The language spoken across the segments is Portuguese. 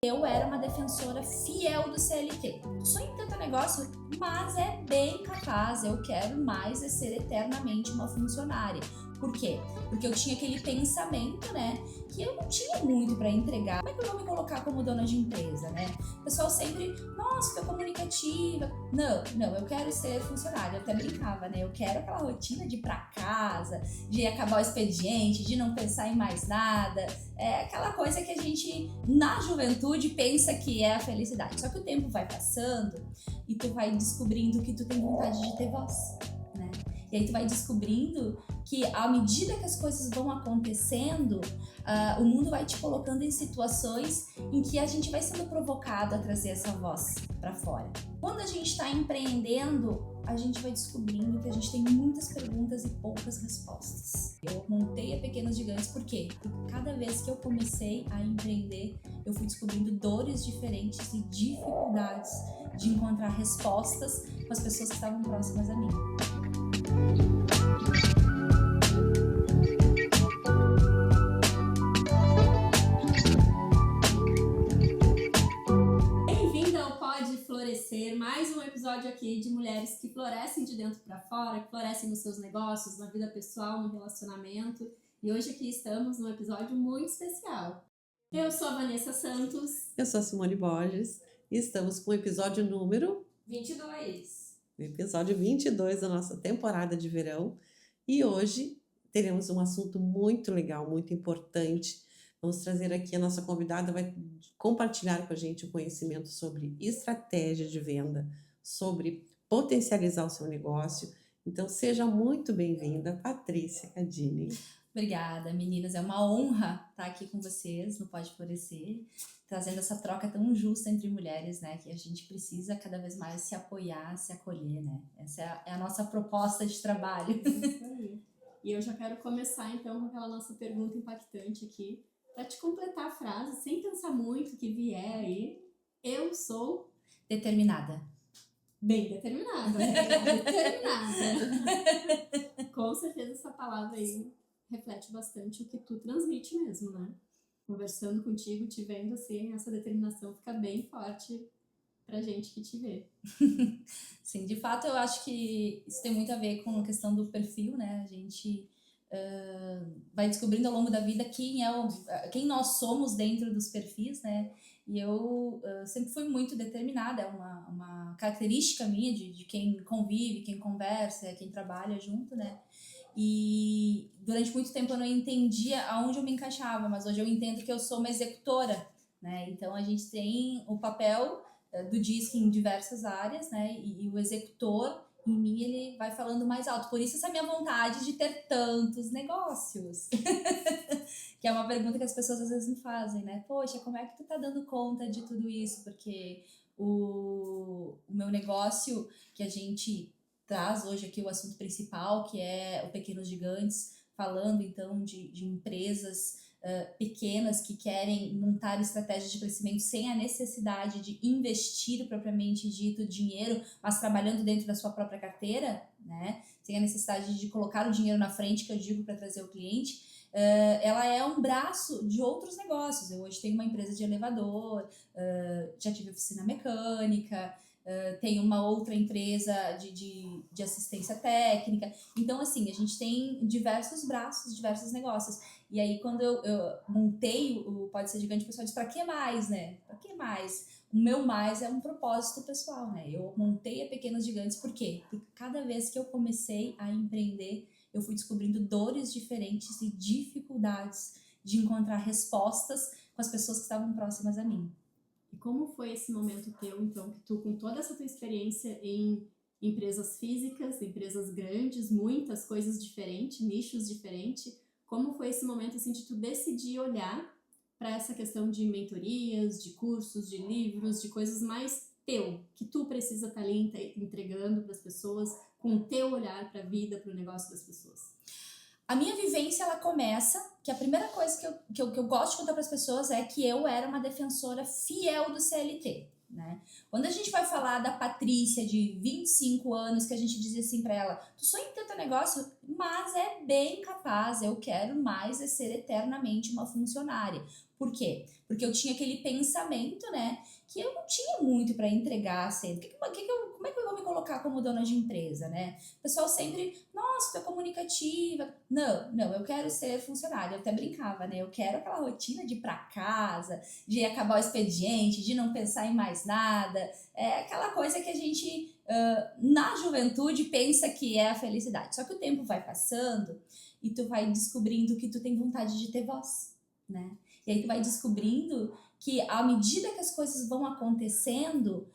Eu era uma defensora fiel do CLT. Sonho em ter teu negócio, mas é bem capaz. Eu quero mais é ser eternamente uma funcionária. Por quê? Porque eu tinha aquele pensamento, né, que eu não tinha muito para entregar. Como é que eu vou me colocar como dona de empresa, né? O pessoal sempre, nossa, tu é comunicativa. Não, eu quero ser funcionária. Eu até brincava, né? Eu quero aquela rotina de ir pra casa, de acabar o expediente, de não pensar em mais nada. É aquela coisa que a gente, na juventude, pensa que é a felicidade. Só que o tempo vai passando e tu vai descobrindo que tu tem vontade de ter voz, né? E aí tu vai descobrindo que à medida que as coisas vão acontecendo, o mundo vai te colocando em situações em que a gente vai sendo provocado a trazer essa voz para fora. Quando a gente está empreendendo, a gente vai descobrindo que a gente tem muitas perguntas e poucas respostas. Eu montei a Pequenos Gigantes por quê? Porque cada vez que eu comecei a empreender, eu fui descobrindo dores diferentes e dificuldades de encontrar respostas com as pessoas que estavam próximas a mim. Bem-vinda ao Pode Florescer, mais um episódio aqui de mulheres que florescem de dentro para fora, que florescem nos seus negócios, na vida pessoal, no relacionamento. E hoje aqui estamos num episódio muito especial. Eu sou a Vanessa Santos. Eu sou a Simone Borges e estamos com o episódio número 22. O episódio 22 da nossa temporada de verão. E hoje teremos um assunto muito legal, muito importante. Vamos trazer aqui a nossa convidada, vai compartilhar com a gente o conhecimento sobre estratégia de venda, sobre potencializar o seu negócio. Então, seja muito bem-vinda, Patrícia Cadini. Obrigada, meninas. É uma honra estar aqui com vocês no Pode Florescer, trazendo essa troca tão justa entre mulheres, né? Que a gente precisa cada vez mais se apoiar, se acolher, né? Essa é a nossa proposta de trabalho. Isso aí. E eu já quero começar então com aquela nossa pergunta impactante aqui, para te completar a frase, sem pensar muito que vier aí. Eu sou Determinada. bem determinada. Determinada. Com certeza essa palavra aí reflete bastante o que tu transmite mesmo, né? Conversando contigo, te vendo assim, essa determinação fica bem forte pra gente que te vê. Sim, de fato eu acho que isso tem muito a ver com a questão do perfil, né? A gente vai descobrindo ao longo da vida quem nós somos dentro dos perfis, né? E eu sempre fui muito determinada, é uma característica minha de quem convive, quem conversa, quem trabalha junto, né? E durante muito tempo eu não entendia aonde eu me encaixava, mas hoje eu entendo que eu sou uma executora, né? Então a gente tem o papel do DISC em diversas áreas, né? E o executor, em mim, ele vai falando mais alto. Por isso essa minha vontade de ter tantos negócios. Que é uma pergunta que as pessoas às vezes me fazem, né? Poxa, como é que tu tá dando conta de tudo isso? Porque o meu negócio que a gente traz hoje aqui, o assunto principal, que é o Pequenos Gigantes, falando então de empresas pequenas que querem montar estratégias de crescimento sem a necessidade de investir propriamente dito dinheiro, mas trabalhando dentro da sua própria carteira, né? Sem a necessidade de colocar o dinheiro na frente, que eu digo, para trazer o cliente. Ela é um braço de outros negócios. Eu hoje tenho uma empresa de elevador, já tive oficina mecânica, tenho uma outra empresa de assistência técnica. Então, assim, a gente tem diversos braços, diversos negócios. E aí, quando eu montei o Pode Ser Gigante, o pessoal disse, pra que mais, né? Pra que mais? O meu mais é um propósito pessoal, né? Eu montei a Pequenos Gigantes, por quê? Porque cada vez que eu comecei a empreender, eu fui descobrindo dores diferentes e dificuldades de encontrar respostas com as pessoas que estavam próximas a mim. E como foi esse momento teu, então, que tu, com toda essa tua experiência em empresas físicas, empresas grandes, muitas coisas diferentes, nichos diferentes, como foi esse momento, assim, de tu decidir olhar para essa questão de mentorias, de cursos, de livros, de coisas mais teu, que tu precisa estar ali entregando para as pessoas, com o teu olhar para a vida, para o negócio das pessoas? A minha vivência, ela começa, que a primeira coisa que eu gosto de contar para as pessoas é que eu era uma defensora fiel do CLT, né? Quando a gente vai falar da Patrícia, de 25 anos, que a gente dizia assim para ela, tu sonha em ter teu negócio, mas é bem capaz, eu quero mais é ser eternamente uma funcionária. Por quê? Porque eu tinha aquele pensamento, né, que eu não tinha muito para entregar cedo. Como é que eu vou me colocar como dona de empresa, né? O pessoal sempre, nossa, tu é comunicativa. Não, eu quero ser funcionária. Eu até brincava, né? Eu quero aquela rotina de ir para casa, de acabar o expediente, de não pensar em mais nada. É aquela coisa que a gente, na juventude, pensa que é a felicidade. Só que o tempo vai passando e tu vai descobrindo que tu tem vontade de ter voz, né? E aí tu vai descobrindo que à medida que as coisas vão acontecendo,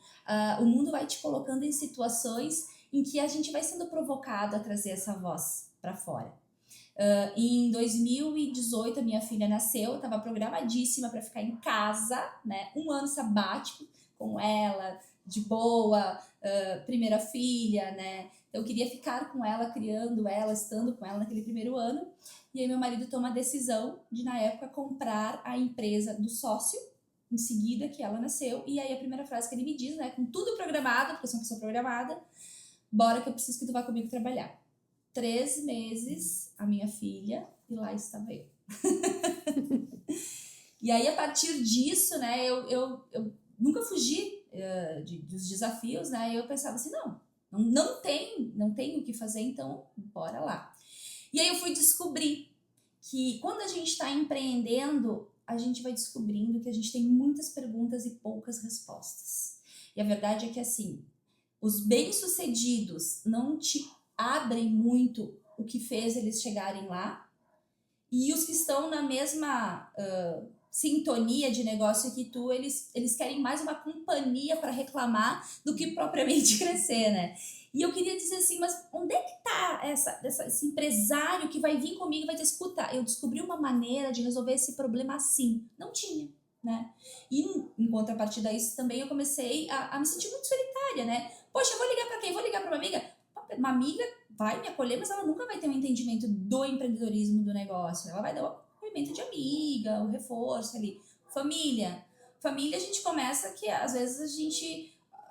o mundo vai te colocando em situações em que a gente vai sendo provocado a trazer essa voz para fora. Em 2018, a minha filha nasceu, eu estava programadíssima para ficar em casa, né? Um ano sabático com ela, de boa, primeira filha, né? Eu queria ficar com ela, criando ela, estando com ela naquele primeiro ano. E aí meu marido toma a decisão de, na época, comprar a empresa do sócio, em seguida que ela nasceu. E aí a primeira frase que ele me diz, né, com tudo programado, porque eu sou uma pessoa programada, bora que eu preciso que tu vá comigo trabalhar. 3 meses, a minha filha, e lá estava eu. E aí, a partir disso, né, eu nunca fugi dos desafios, né, eu pensava assim, não tem o que fazer, então bora lá. E aí eu fui descobrir que quando a gente está empreendendo, a gente vai descobrindo que a gente tem muitas perguntas e poucas respostas. E a verdade é que, assim, os bem-sucedidos não te abrem muito o que fez eles chegarem lá, e os que estão na mesma sintonia de negócio que tu, eles querem mais uma companhia para reclamar do que propriamente crescer, né? E eu queria dizer assim, mas onde é que tá esse empresário que vai vir comigo e vai ter escuta? Eu descobri uma maneira de resolver esse problema assim. Não tinha, né? E em contrapartida a isso também eu comecei a me sentir muito solitária, né? Poxa, eu vou ligar para quem? Vou ligar para uma amiga? Uma amiga vai me acolher, mas ela nunca vai ter um entendimento do empreendedorismo do negócio. Ela vai dar o acolhimento de amiga, o reforço ali. Família. Família, a gente começa que às vezes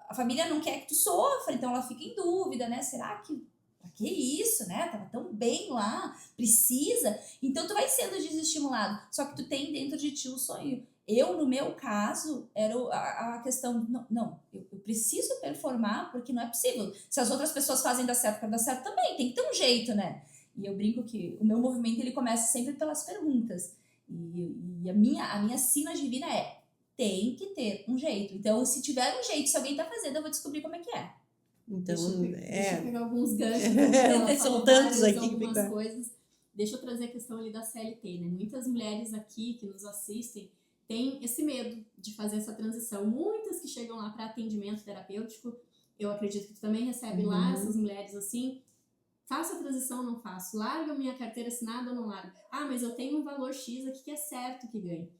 a família não quer que tu sofra, então ela fica em dúvida, né? Será que pra que isso, né? Tava tão bem lá, precisa. Então tu vai sendo desestimulado. Só que tu tem dentro de ti o sonho. Eu, no meu caso, era a questão, eu preciso performar porque não é possível. Se as outras pessoas fazem dar certo para dar certo também, tem que ter um jeito, né? E eu brinco que o meu movimento, ele começa sempre pelas perguntas. E a minha sina divina é, tem que ter um jeito. Então, se tiver um jeito, se alguém tá fazendo, eu vou descobrir como é que é. Então, deixa eu pegar alguns ganchos. São tantos aqui que algumas fica... coisas. Deixa eu trazer a questão ali da CLT, né? Muitas mulheres aqui que nos assistem têm esse medo de fazer essa transição. Muitas que chegam lá para atendimento terapêutico, eu acredito que tu também recebe lá essas mulheres assim, faço a transição ou não faço? Larga minha carteira assinada ou não largo? Ah, mas eu tenho um valor X aqui que é certo que ganhe.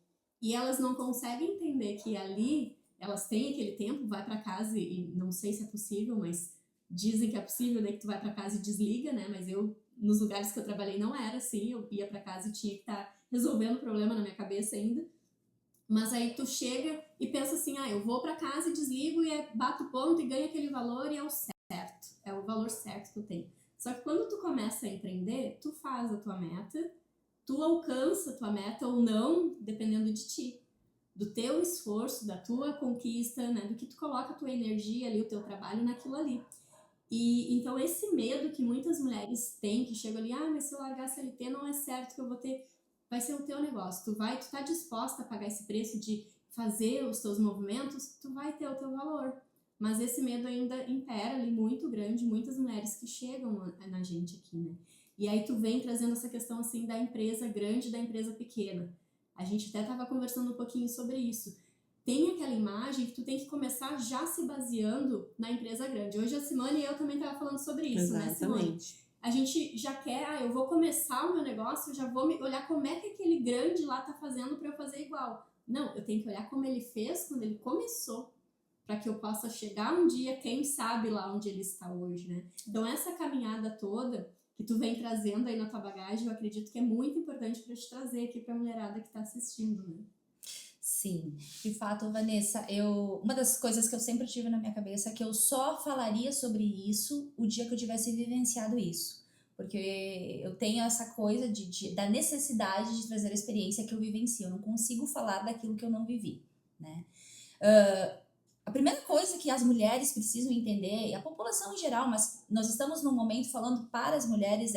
E elas não conseguem entender que ali elas têm aquele tempo, vai para casa e não sei se é possível, mas dizem que é possível, daí que tu vai para casa e desliga, né? Mas eu, nos lugares que eu trabalhei, não era assim, eu ia para casa e tinha que estar resolvendo o problema na minha cabeça ainda. Mas aí tu chega e pensa assim, eu vou para casa e desligo e bato ponto e ganho aquele valor e é o certo, é o valor certo que eu tenho. Só que quando tu começa a empreender, tu faz a tua meta, tu alcança a tua meta ou não, dependendo de ti, do teu esforço, da tua conquista, né, do que tu coloca a tua energia ali, o teu trabalho naquilo ali. E então esse medo que muitas mulheres têm, que chegam ali, mas se eu largar a CLT não é certo que eu vou ter, vai ser o teu negócio, tu tá disposta a pagar esse preço de fazer os teus movimentos, tu vai ter o teu valor. Mas esse medo ainda impera ali muito grande, muitas mulheres que chegam na gente aqui, né? E aí tu vem trazendo essa questão assim da empresa grande e da empresa pequena. A gente até estava conversando um pouquinho sobre isso. Tem aquela imagem que tu tem que começar já se baseando na empresa grande. Hoje a Simone e eu também estava falando sobre isso, Exatamente. né, Simone? A gente já quer, eu vou começar o meu negócio, eu já vou olhar como é que aquele grande lá tá fazendo para eu fazer igual. Não, eu tenho que olhar como ele fez quando ele começou, para que eu possa chegar um dia, quem sabe lá onde ele está hoje, né? Então essa caminhada toda que tu vem trazendo aí na tua bagagem, eu acredito que é muito importante para te trazer aqui para a mulherada que está assistindo, né? Sim, de fato, Vanessa, uma das coisas que eu sempre tive na minha cabeça é que eu só falaria sobre isso o dia que eu tivesse vivenciado isso. porque eu tenho essa coisa da necessidade de trazer a experiência que eu vivencio. Eu não consigo falar daquilo que eu não vivi, né? A primeira coisa que as mulheres precisam entender, e a população em geral, mas nós estamos num momento falando para as mulheres,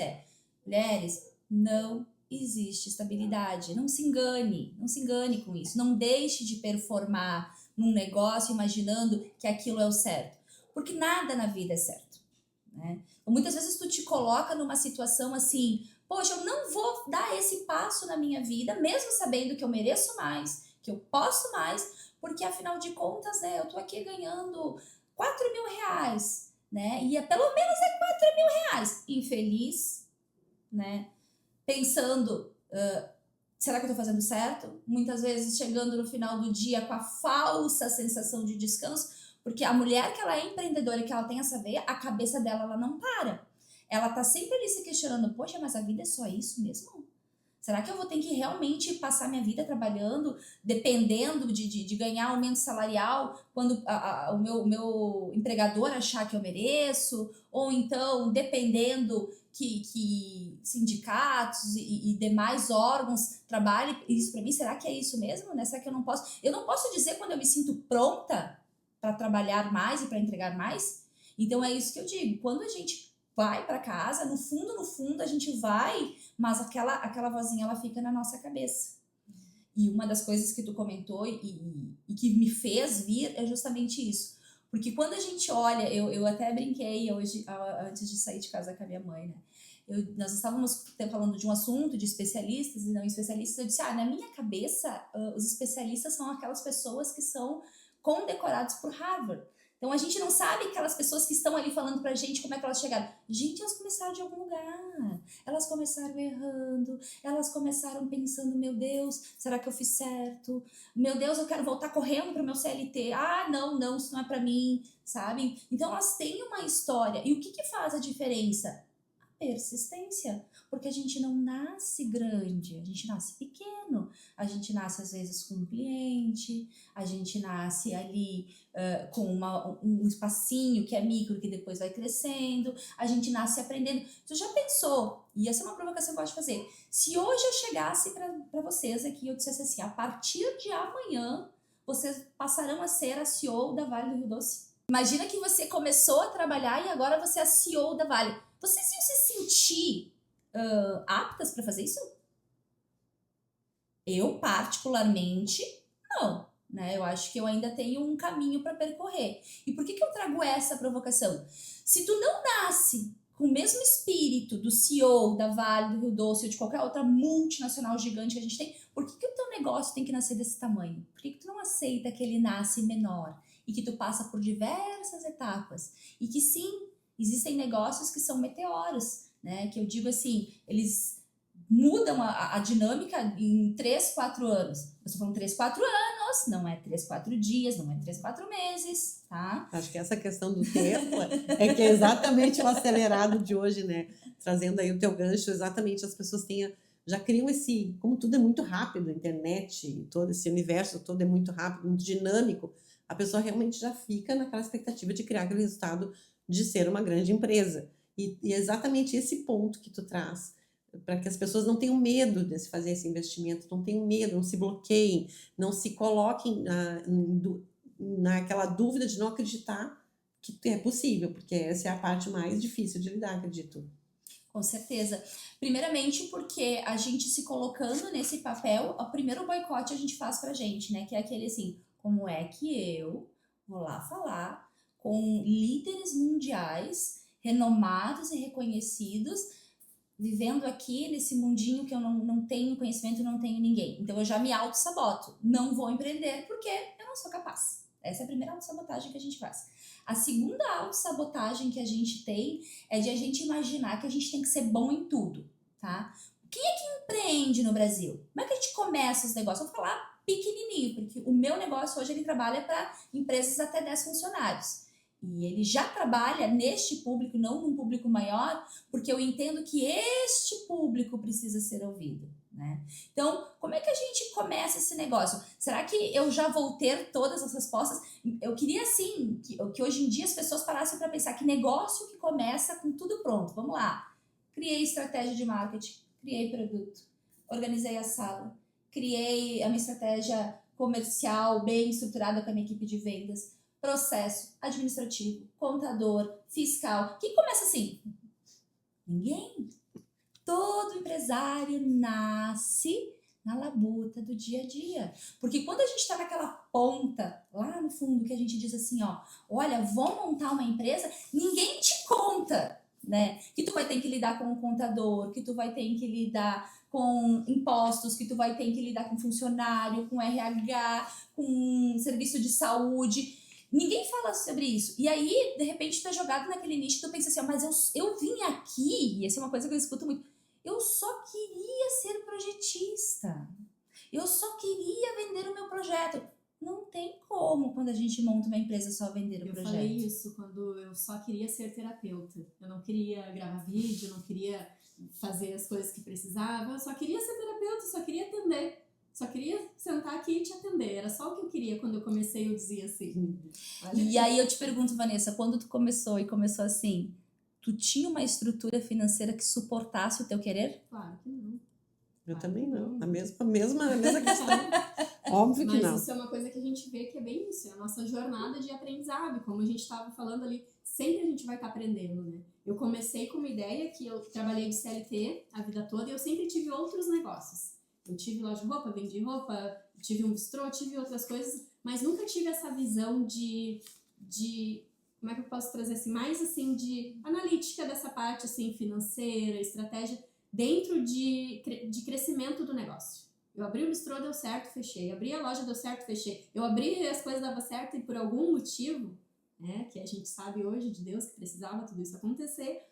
mulheres, não existe estabilidade. Não se engane com isso. Não deixe de performar num negócio imaginando que aquilo é o certo. Porque nada na vida é certo, né? Então, muitas vezes tu te coloca numa situação assim, poxa, eu não vou dar esse passo na minha vida, mesmo sabendo que eu mereço mais, que eu posso mais, porque afinal de contas, né, eu tô aqui ganhando 4 mil reais, né? E pelo menos é 4 mil reais. Infeliz, né? Pensando, será que eu tô fazendo certo? Muitas vezes chegando no final do dia com a falsa sensação de descanso, porque a mulher que ela é empreendedora e que ela tem essa veia, a cabeça dela, ela não para. Ela tá sempre ali se questionando, poxa, mas a vida é só isso mesmo? Será que eu vou ter que realmente passar minha vida trabalhando, dependendo de ganhar aumento salarial quando o meu empregador achar que eu mereço? Ou então, dependendo que sindicatos e demais órgãos trabalhem isso para mim? Será que é isso mesmo? Né? Será que eu não posso? Eu não posso dizer quando eu me sinto pronta para trabalhar mais e para entregar mais? Então, é isso que eu digo. Quando a gente vai para casa, no fundo, a gente vai, mas aquela vozinha, ela fica na nossa cabeça. E uma das coisas que tu comentou e que me fez vir é justamente isso. Porque quando a gente olha, eu até brinquei hoje, antes de sair de casa com a minha mãe, né? Nós estávamos falando de um assunto de especialistas e não especialistas. Eu disse, na minha cabeça, os especialistas são aquelas pessoas que são condecorados por Harvard. Então, a gente não sabe aquelas pessoas que estão ali falando pra gente como é que elas chegaram. Gente, elas começaram de algum lugar. Elas começaram errando. Elas começaram pensando, meu Deus, será que eu fiz certo? Meu Deus, eu quero voltar correndo pro meu CLT. Não, isso não é pra mim, sabe? Então, elas têm uma história. E o que faz a diferença? Persistência, porque a gente não nasce grande, a gente nasce pequeno, a gente nasce às vezes com um cliente, a gente nasce ali com um espacinho que é micro, que depois vai crescendo, a gente nasce aprendendo. Tu já pensou, e essa é uma provocação que eu gosto de fazer, se hoje eu chegasse para vocês aqui e eu dissesse assim, a partir de amanhã, vocês passarão a ser a CEO da Vale do Rio Doce. Imagina que você começou a trabalhar e agora você é a CEO da Vale. Vocês iam se sentir aptas para fazer isso? Eu, particularmente, não. Né? Eu acho que eu ainda tenho um caminho para percorrer. E por que eu trago essa provocação? Se tu não nasce com o mesmo espírito do CEO da Vale do Rio Doce ou de qualquer outra multinacional gigante que a gente tem, por que o teu negócio tem que nascer desse tamanho? Por que tu não aceita que ele nasce menor? E que tu passa por diversas etapas? E que sim, existem negócios que são meteoros, né? Que eu digo assim, eles mudam a dinâmica em 3, 4 anos. Eu estou falando 3, 4 anos, não é 3, 4 dias, não é 3, 4 meses, tá? Acho que essa questão do tempo é que é exatamente o acelerado de hoje, né? Trazendo aí o teu gancho, exatamente as pessoas já criam como tudo é muito rápido, a internet, todo esse universo todo é muito rápido, muito dinâmico, a pessoa realmente já fica naquela expectativa de criar aquele resultado de ser uma grande empresa. E é exatamente esse ponto que tu traz, para que as pessoas não tenham medo de se fazer esse investimento, não tenham medo, não se bloqueiem, não se coloquem naquela dúvida de não acreditar que é possível, porque essa é a parte mais difícil de lidar, acredito. Com certeza. Primeiramente porque a gente se colocando nesse papel, o primeiro boicote a gente faz pra gente, né? Que é aquele assim, como é que eu vou lá falar com líderes mundiais, renomados e reconhecidos, vivendo aqui nesse mundinho que eu não tenho conhecimento, não tenho ninguém. Então eu já me auto-saboto. Não vou empreender porque eu não sou capaz. Essa é a primeira autossabotagem que a gente faz. A segunda autossabotagem que a gente tem é de a gente imaginar que a gente tem que ser bom em tudo, tá? Quem é que empreende no Brasil? Como é que a gente começa os negócios? Eu vou falar pequenininho, porque o meu negócio hoje ele trabalha para empresas até 10 funcionários. E ele já trabalha neste público, não num público maior, porque eu entendo que este público precisa ser ouvido, né? Então, como é que a gente começa esse negócio? Será que eu já vou ter todas as respostas? Eu queria, assim, que hoje em dia as pessoas parassem para pensar que negócio que começa com tudo pronto. Vamos lá. criei estratégia de marketing, criei produto, organizei a sala, criei a minha estratégia comercial bem estruturada com a minha equipe de vendas, processo administrativo, contador, fiscal. Quem começa assim? Ninguém. Todo empresário nasce na labuta do dia a dia. Porque quando a gente está naquela ponta, lá no fundo, que a gente diz assim, ó, olha, vou montar uma empresa, ninguém te conta, né? Que tu vai ter que lidar com o contador, que tu vai ter que lidar com impostos, que tu vai ter que lidar com funcionário, com RH, com serviço de saúde. Ninguém fala sobre isso. E aí, de repente, tu é jogado naquele nicho, tu pensa assim, ó, mas eu vim aqui, e essa é uma coisa que eu escuto muito, eu só queria ser projetista. Eu só queria vender o meu projeto. Não tem como, quando a gente monta uma empresa, só vender o projeto. Eu falei isso quando eu só queria ser terapeuta. Eu não queria gravar vídeo, não queria fazer as coisas que precisava. Eu só queria ser terapeuta, só queria atender. Só queria sentar aqui e te atender. Era só o que eu queria quando eu comecei, eu dizia assim. E aí eu te pergunto, Vanessa, quando tu começou assim, tu tinha uma estrutura financeira que suportasse o teu querer? Claro que não. Eu também não. A mesma questão. Óbvio que não. Mas isso é uma coisa que a gente vê que é bem isso. É a nossa jornada de aprendizado. Como a gente estava falando ali, sempre a gente vai estar aprendendo, né? Eu comecei com uma ideia que eu trabalhei de CLT a vida toda e eu sempre tive outros negócios. Eu tive loja de roupa, vendi roupa, tive um bistrô, tive outras coisas, mas nunca tive essa visão de como é que eu posso trazer assim, mais assim de analítica dessa parte assim financeira, estratégia dentro de crescimento do negócio. Eu abri o bistrô, deu certo, fechei. Eu abri a loja, deu certo, fechei. Eu abri e as coisas davam certo e por algum motivo, né, que a gente sabe hoje de Deus que precisava tudo isso acontecer,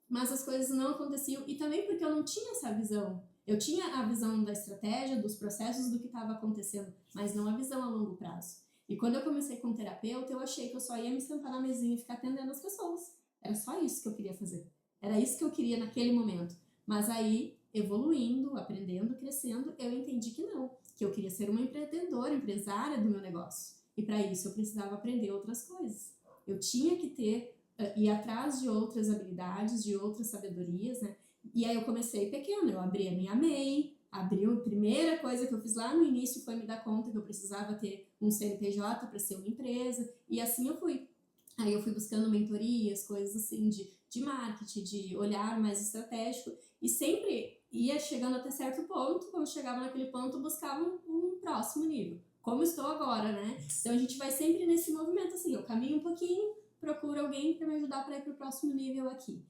mas as coisas não aconteciam e também porque eu não tinha essa visão. Eu tinha a visão da estratégia, dos processos, do que estava acontecendo, mas não a visão a longo prazo. E quando eu comecei como terapeuta, eu achei que eu só ia me sentar na mesinha e ficar atendendo as pessoas. Era só isso que eu queria fazer. Era isso que eu queria naquele momento. Mas aí, evoluindo, aprendendo, crescendo, eu entendi que não. Que eu queria ser uma empreendedora, empresária do meu negócio. E para isso eu precisava aprender outras coisas. Eu tinha que ir atrás de outras habilidades, de outras sabedorias, né? E aí eu comecei pequeno, eu abri a minha MEI, a primeira coisa que eu fiz lá no início foi me dar conta que eu precisava ter um CNPJ para ser uma empresa, e assim eu fui. Aí eu fui buscando mentorias, coisas assim de marketing, de olhar mais estratégico, e sempre ia chegando até certo ponto, quando chegava naquele ponto eu buscava um próximo nível, como estou agora, né? Então a gente vai sempre nesse movimento assim, eu caminho um pouquinho, procuro alguém para me ajudar para ir para o próximo nível aqui.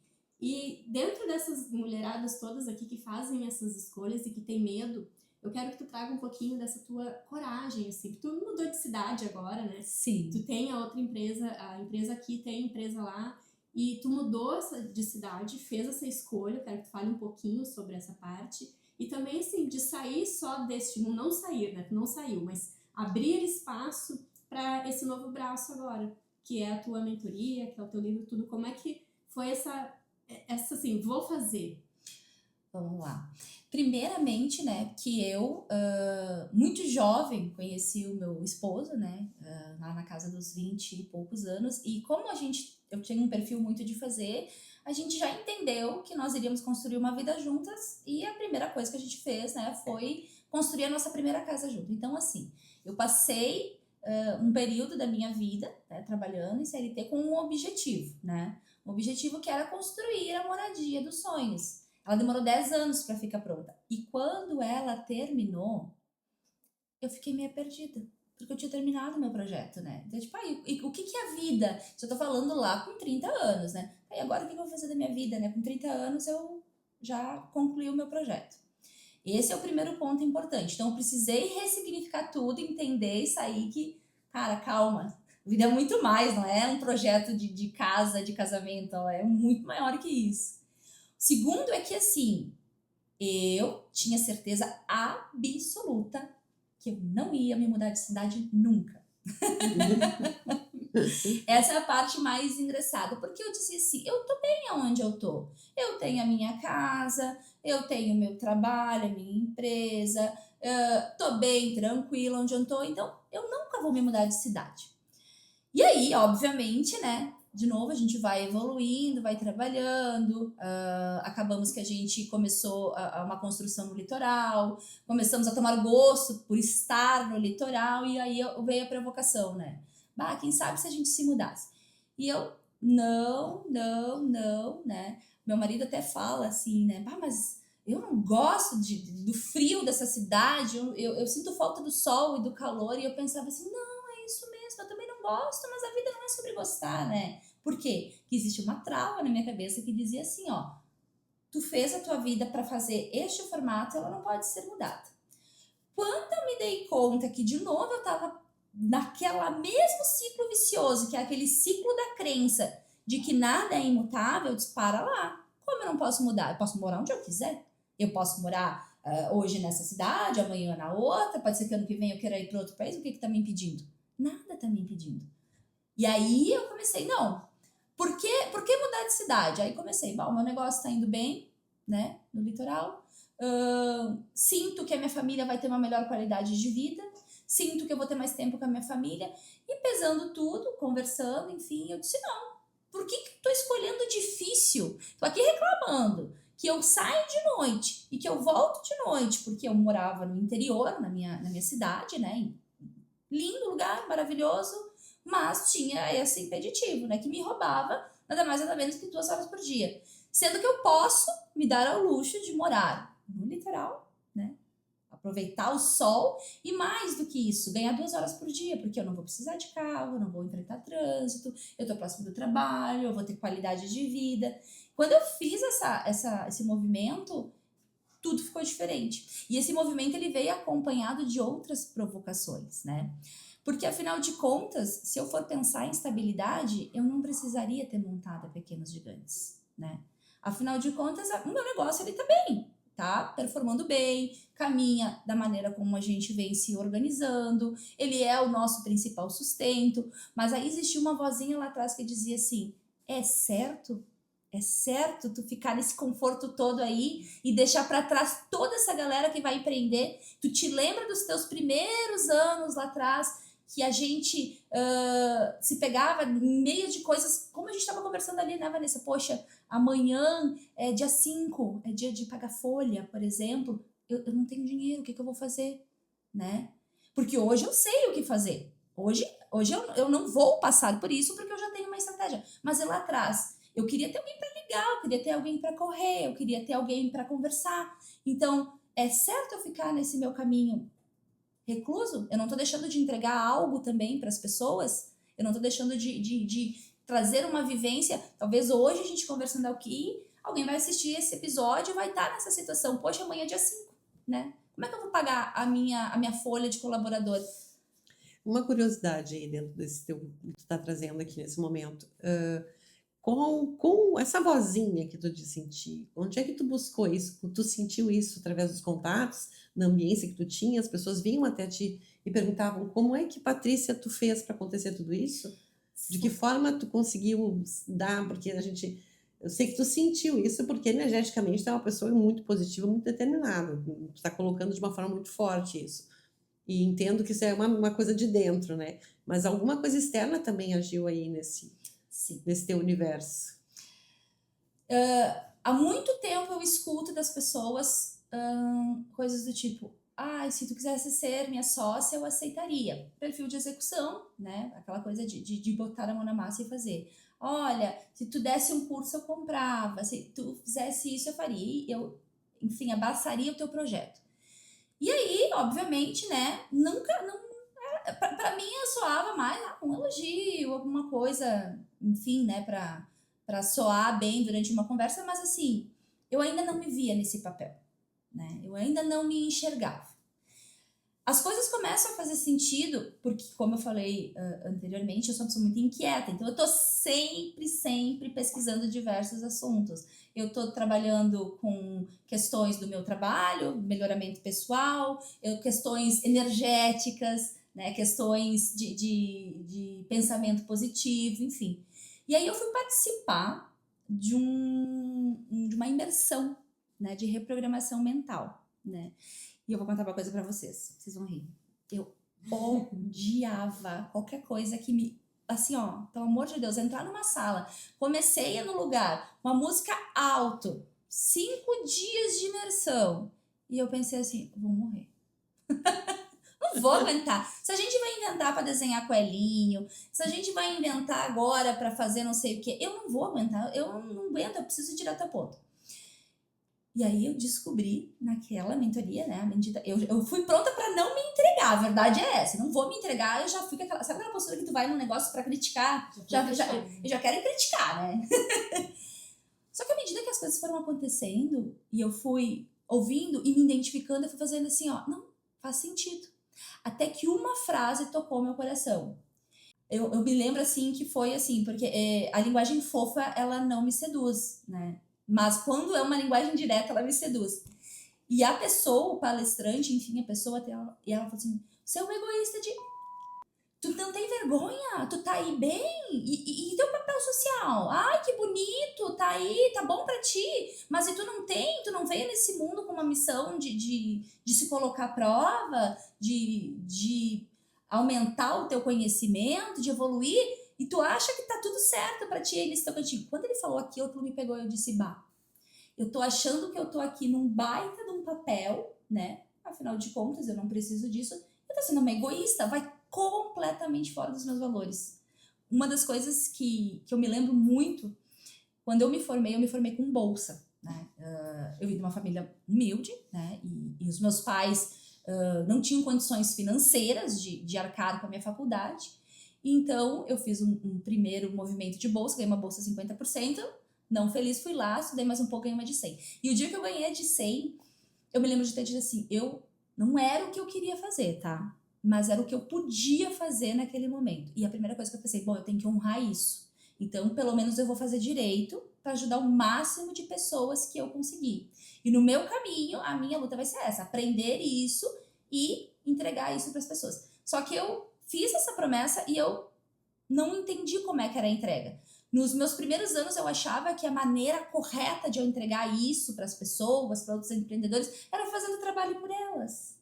E dentro dessas mulheradas todas aqui que fazem essas escolhas e que tem medo, eu quero que tu traga um pouquinho dessa tua coragem, assim, que tu mudou de cidade agora, né? Sim. Tu tem a outra empresa, a empresa aqui tem a empresa lá, e tu mudou de cidade, fez essa escolha, eu quero que tu fale um pouquinho sobre essa parte. E também, assim, de sair só desse, não sair, né? Tu não saiu, mas abrir espaço para esse novo braço agora, que é a tua mentoria, que é o teu livro, tudo. Como é que foi essa assim, vou fazer? Vamos lá. Primeiramente, né, que eu, muito jovem, conheci o meu esposo, né, lá na casa dos 20 e poucos anos, e como eu tinha um perfil muito de fazer, a gente já entendeu que nós iríamos construir uma vida juntas, e a primeira coisa que a gente fez, né, foi construir a nossa primeira casa junto. Então, assim, eu passei um período da minha vida, né, trabalhando em CLT com um objetivo, né, um objetivo que era construir a moradia dos sonhos. Ela demorou 10 anos para ficar pronta. E quando ela terminou, eu fiquei meio perdida. Porque eu tinha terminado o meu projeto, né? Então, tipo, o que é a vida? Se eu tô falando lá com 30 anos, né? E agora o que eu vou fazer da minha vida, né? Com 30 anos eu já concluí o meu projeto. Esse é o primeiro ponto importante. Então, eu precisei ressignificar tudo, entender e sair que, cara, calma. A vida é muito mais, não é um projeto de casa, de casamento, ela é muito maior que isso. Segundo é que, assim, eu tinha certeza absoluta que eu não ia me mudar de cidade nunca. Essa é a parte mais engraçada, porque eu disse assim, eu tô bem aonde eu tô. Eu tenho a minha casa, eu tenho o meu trabalho, a minha empresa, tô bem, tranquila onde eu tô, então eu nunca vou me mudar de cidade. E aí, obviamente, né, de novo, a gente vai evoluindo, vai trabalhando, acabamos que a gente começou uma construção no litoral, começamos a tomar gosto por estar no litoral, e aí veio a provocação, né? Bah, quem sabe se a gente se mudasse? E eu, não, né? Meu marido até fala assim, né? Bah, mas eu não gosto do frio dessa cidade, eu sinto falta do sol e do calor, e eu pensava assim, não, é isso mesmo, eu também não gosto, mas a vida não é sobre gostar, né? Por quê? Que existe uma trava na minha cabeça que dizia assim, ó, tu fez a tua vida para fazer este formato, ela não pode ser mudada. Quando eu me dei conta que, de novo, eu tava naquela mesmo ciclo vicioso, que é aquele ciclo da crença de que nada é imutável, eu disse, para lá. Como eu não posso mudar? Eu posso morar onde eu quiser. Eu posso morar hoje nessa cidade, amanhã na outra, pode ser que ano que vem eu queira ir para outro país, o que está me impedindo? Nada está me impedindo. E aí eu comecei, não, por que mudar de cidade? Aí comecei, bom, meu negócio está indo bem, né, no litoral, sinto que a minha família vai ter uma melhor qualidade de vida, sinto que eu vou ter mais tempo com a minha família, e pesando tudo, conversando, enfim, eu disse, não, por que tô escolhendo difícil? Tô aqui reclamando que eu saio de noite e que eu volto de noite, porque eu morava no interior, na minha cidade, né, lindo lugar, maravilhoso, mas tinha esse impeditivo, né, que me roubava nada mais nada menos que 2 horas por dia. Sendo que eu posso me dar ao luxo de morar no litoral, né, aproveitar o sol e, mais do que isso, ganhar 2 horas por dia, porque eu não vou precisar de carro, eu não vou enfrentar trânsito, eu estou próximo do trabalho, eu vou ter qualidade de vida. Quando eu fiz esse movimento, tudo ficou diferente. E esse movimento ele veio acompanhado de outras provocações, né? Porque, afinal de contas, se eu for pensar em estabilidade, eu não precisaria ter montado a Pequenos Gigantes, né? Afinal de contas, o meu negócio ele tá bem, tá performando bem, caminha da maneira como a gente vem se organizando, ele é o nosso principal sustento, mas aí existia uma vozinha lá atrás que dizia assim, é certo? É certo tu ficar nesse conforto todo aí e deixar para trás toda essa galera que vai empreender? Tu te lembra dos teus primeiros anos lá atrás, que a gente se pegava em meio de coisas, como a gente estava conversando ali, né, Vanessa? Poxa, amanhã é dia 5, é dia de pagar folha, por exemplo. Eu não tenho dinheiro, o que eu vou fazer? Né? Porque hoje eu sei o que fazer. Hoje eu não vou passar por isso porque eu já tenho uma estratégia. Mas lá atrás, eu queria ter alguém para ligar, eu queria ter alguém para correr, eu queria ter alguém para conversar. Então, é certo eu ficar nesse meu caminho recluso? Eu não estou deixando de entregar algo também para as pessoas? Eu não estou deixando de trazer uma vivência? Talvez hoje a gente conversando aqui, alguém vai assistir esse episódio e vai estar nessa situação. Poxa, amanhã é dia 5, né? Como é que eu vou pagar a minha folha de colaborador? Uma curiosidade aí dentro desse teu que tu está trazendo aqui nesse momento. Com essa vozinha que tu te sentiu, onde é que tu buscou isso? Tu sentiu isso através dos contatos, na ambiência que tu tinha? As pessoas vinham até ti e perguntavam como é que, Patrícia, tu fez para acontecer tudo isso? De que forma tu conseguiu dar? Porque eu sei que tu sentiu isso porque energeticamente tu é uma pessoa muito positiva, muito determinada. Tu está colocando de uma forma muito forte isso. E entendo que isso é uma coisa de dentro, né? Mas alguma coisa externa também agiu aí nesse teu universo. Há muito tempo eu escuto das pessoas coisas do tipo, se tu quisesse ser minha sócia, eu aceitaria. Perfil de execução, né? Aquela coisa de botar a mão na massa e fazer. Olha, se tu desse um curso, eu comprava. Se tu fizesse isso, eu faria. Eu, enfim, abraçaria o teu projeto. E aí, obviamente, né? Para mim, eu soava mais um elogio, alguma coisa, enfim, né? Para soar bem durante uma conversa, mas assim, eu ainda não me via nesse papel, né? Eu ainda não me enxergava. As coisas começam a fazer sentido, porque, como eu falei anteriormente, eu sou uma pessoa muito inquieta, então eu tô sempre pesquisando diversos assuntos. Eu tô trabalhando com questões do meu trabalho, melhoramento pessoal, questões energéticas, né, questões de pensamento positivo, enfim. E aí eu fui participar de uma imersão, né, de reprogramação mental, né? E eu vou contar uma coisa pra vocês vão rir. Eu odiava qualquer coisa que me assim, ó, pelo amor de Deus, entrar numa sala, comecei a ir no lugar, uma música alto, 5 dias de imersão, e eu pensei assim, vou morrer. Não vou aguentar. Se a gente vai inventar para desenhar coelhinho, se a gente vai inventar agora para fazer não sei o que, eu não vou aguentar, eu não aguento, eu preciso ir direto ao ponto. E aí eu descobri naquela mentoria, né, eu fui pronta para não me entregar, a verdade é essa, não vou me entregar, eu já fui com aquela, sabe aquela postura que tu vai num negócio para criticar? Eu já quero criticar, né? Só que à medida que as coisas foram acontecendo e eu fui ouvindo e me identificando, eu fui fazendo assim, ó, não, faz sentido. Até que uma frase tocou meu coração. Eu me lembro, assim, que foi assim, porque a linguagem fofa, ela não me seduz, né? Mas quando é uma linguagem direta, ela me seduz. E a pessoa, o palestrante, enfim, a pessoa, e ela falou assim, você é um egoísta de... Tu não tem vergonha? Tu tá aí bem? E teu papel social? Ai, que bonito, tá aí, tá bom pra ti. Mas e tu não tem? Tu não veio nesse mundo com uma missão de se colocar à prova, de aumentar o teu conhecimento, de evoluir? E tu acha que tá tudo certo pra ti aí nesse teu cantinho. Quando ele falou aquilo, aquilo me pegou e eu disse, bah, eu tô achando que eu tô aqui num baita de um papel, né? Afinal de contas, eu não preciso disso. Eu tô sendo uma egoísta, vai completamente fora dos meus valores. Uma das coisas que eu me lembro muito, quando eu me formei com bolsa, né? Eu vim de uma família humilde, né? E os meus pais não tinham condições financeiras de arcar com a minha faculdade. Então, eu fiz um primeiro movimento de bolsa, ganhei uma bolsa 50%, não feliz, fui lá, estudei mais um pouco, ganhei uma de 100. E o dia que eu ganhei a de 100, eu me lembro de ter dito assim, não era o que eu queria fazer, tá? Mas era o que eu podia fazer naquele momento. E a primeira coisa que eu pensei, bom, eu tenho que honrar isso. Então, pelo menos eu vou fazer direito para ajudar o máximo de pessoas que eu conseguir. E no meu caminho, a minha luta vai ser essa, aprender isso e entregar isso para as pessoas. Só que eu fiz essa promessa e eu não entendi como é que era a entrega. Nos meus primeiros anos, eu achava que a maneira correta de eu entregar isso para as pessoas, para outros empreendedores, era fazendo trabalho por elas.